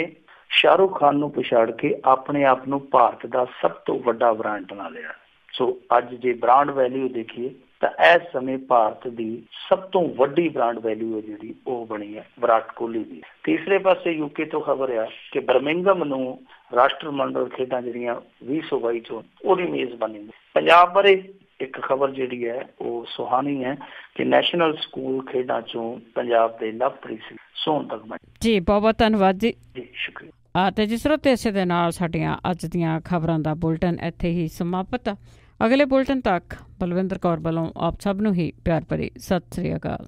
ਸ਼ਾਹਰੁਖ ਖਾਨ ਨੂੰ ਪਛਾੜ ਕੇ ਆਪਣੇ ਆਪ ਨੂੰ ਭਾਰਤ ਦਾ ਸਭ ਤੋਂ ਵੱਡਾ ਬ੍ਰਾਂਡ ਬਣਾ ਲਿਆ। ਸੋ ਅੱਜ ਜੇ ਬ੍ਰਾਂਡ ਵੈਲਿਊ ਦੇਖੀਏ ਤਾਂ ਇਸ ਸਮੇਂ ਭਾਰਤ ਦੀ ਸਭ ਤੋਂ ਵੱਡੀ ਬ੍ਰਾਂਡ ਵੈਲਿਊ ਹੈ ਜਿਹੜੀ ਉਹ ਬਣੀ ਹੈ ਵਿਰਾਟ ਕੋਹਲੀ ਦੀ। ਤੀਸਰੇ ਪਾਸੇ ਯੂਕੇ ਤੋਂ ਖਬਰ ਆ ਕਿ ਬਰਮਿੰਘਮ ਨੂੰ ਰਾਸ਼ਟਰਮੰਡਲ ਖੇਡਾਂ ਜਿਹੜੀਆਂ 2022 ਚੋਂ ਉਹਦੀ ਮੇਜ਼ਬਾਨੀ। ਪੰਜਾਬ ਬਾਰੇ ਇੱਕ ਖਬਰ ਜਿਹੜੀ ਹੈ ਉਹ ਸੁਹਾਣੀ ਹੈ ਕਿ ਨੈਸ਼ਨਲ ਸਕੂਲ ਖੇਡਾਂ ਚੋਂ ਪੰਜਾਬ ਦੇ ਲਵਪ੍ਰੀਤ ਸਿੰਘ ਸੋਨ ਤੱਕ ਬਣੇ। ਜੀ ਬਹੁਤ ਬਹੁਤ ਧੰਨਵਾਦ ਜੀ। ਜੀ ਸ਼ੁਕਰੀਆ। ਤੇ ਜਿਸ ਤਰ੍ਹਾਂ ਇਸੇ ਦੇ ਨਾਲ ਸਾਡੀਆਂ ਅੱਜ ਦੀਆਂ ਖਬਰਾਂ ਦਾ ਬੁਲਟਨ ਇੱਥੇ ਹੀ ਸਮਾਪਤ। ਅਗਲੇ ਬੁਲਟਨ ਤੱਕ ਬਲਵਿੰਦਰ ਕੌਰ ਵੱਲੋਂ ਆਪ ਸਭ ਨੂੰ ਹੀ ਪਿਆਰ ਭਰੀ ਸਤਿ ਸ੍ਰੀ ਅਕਾਲ।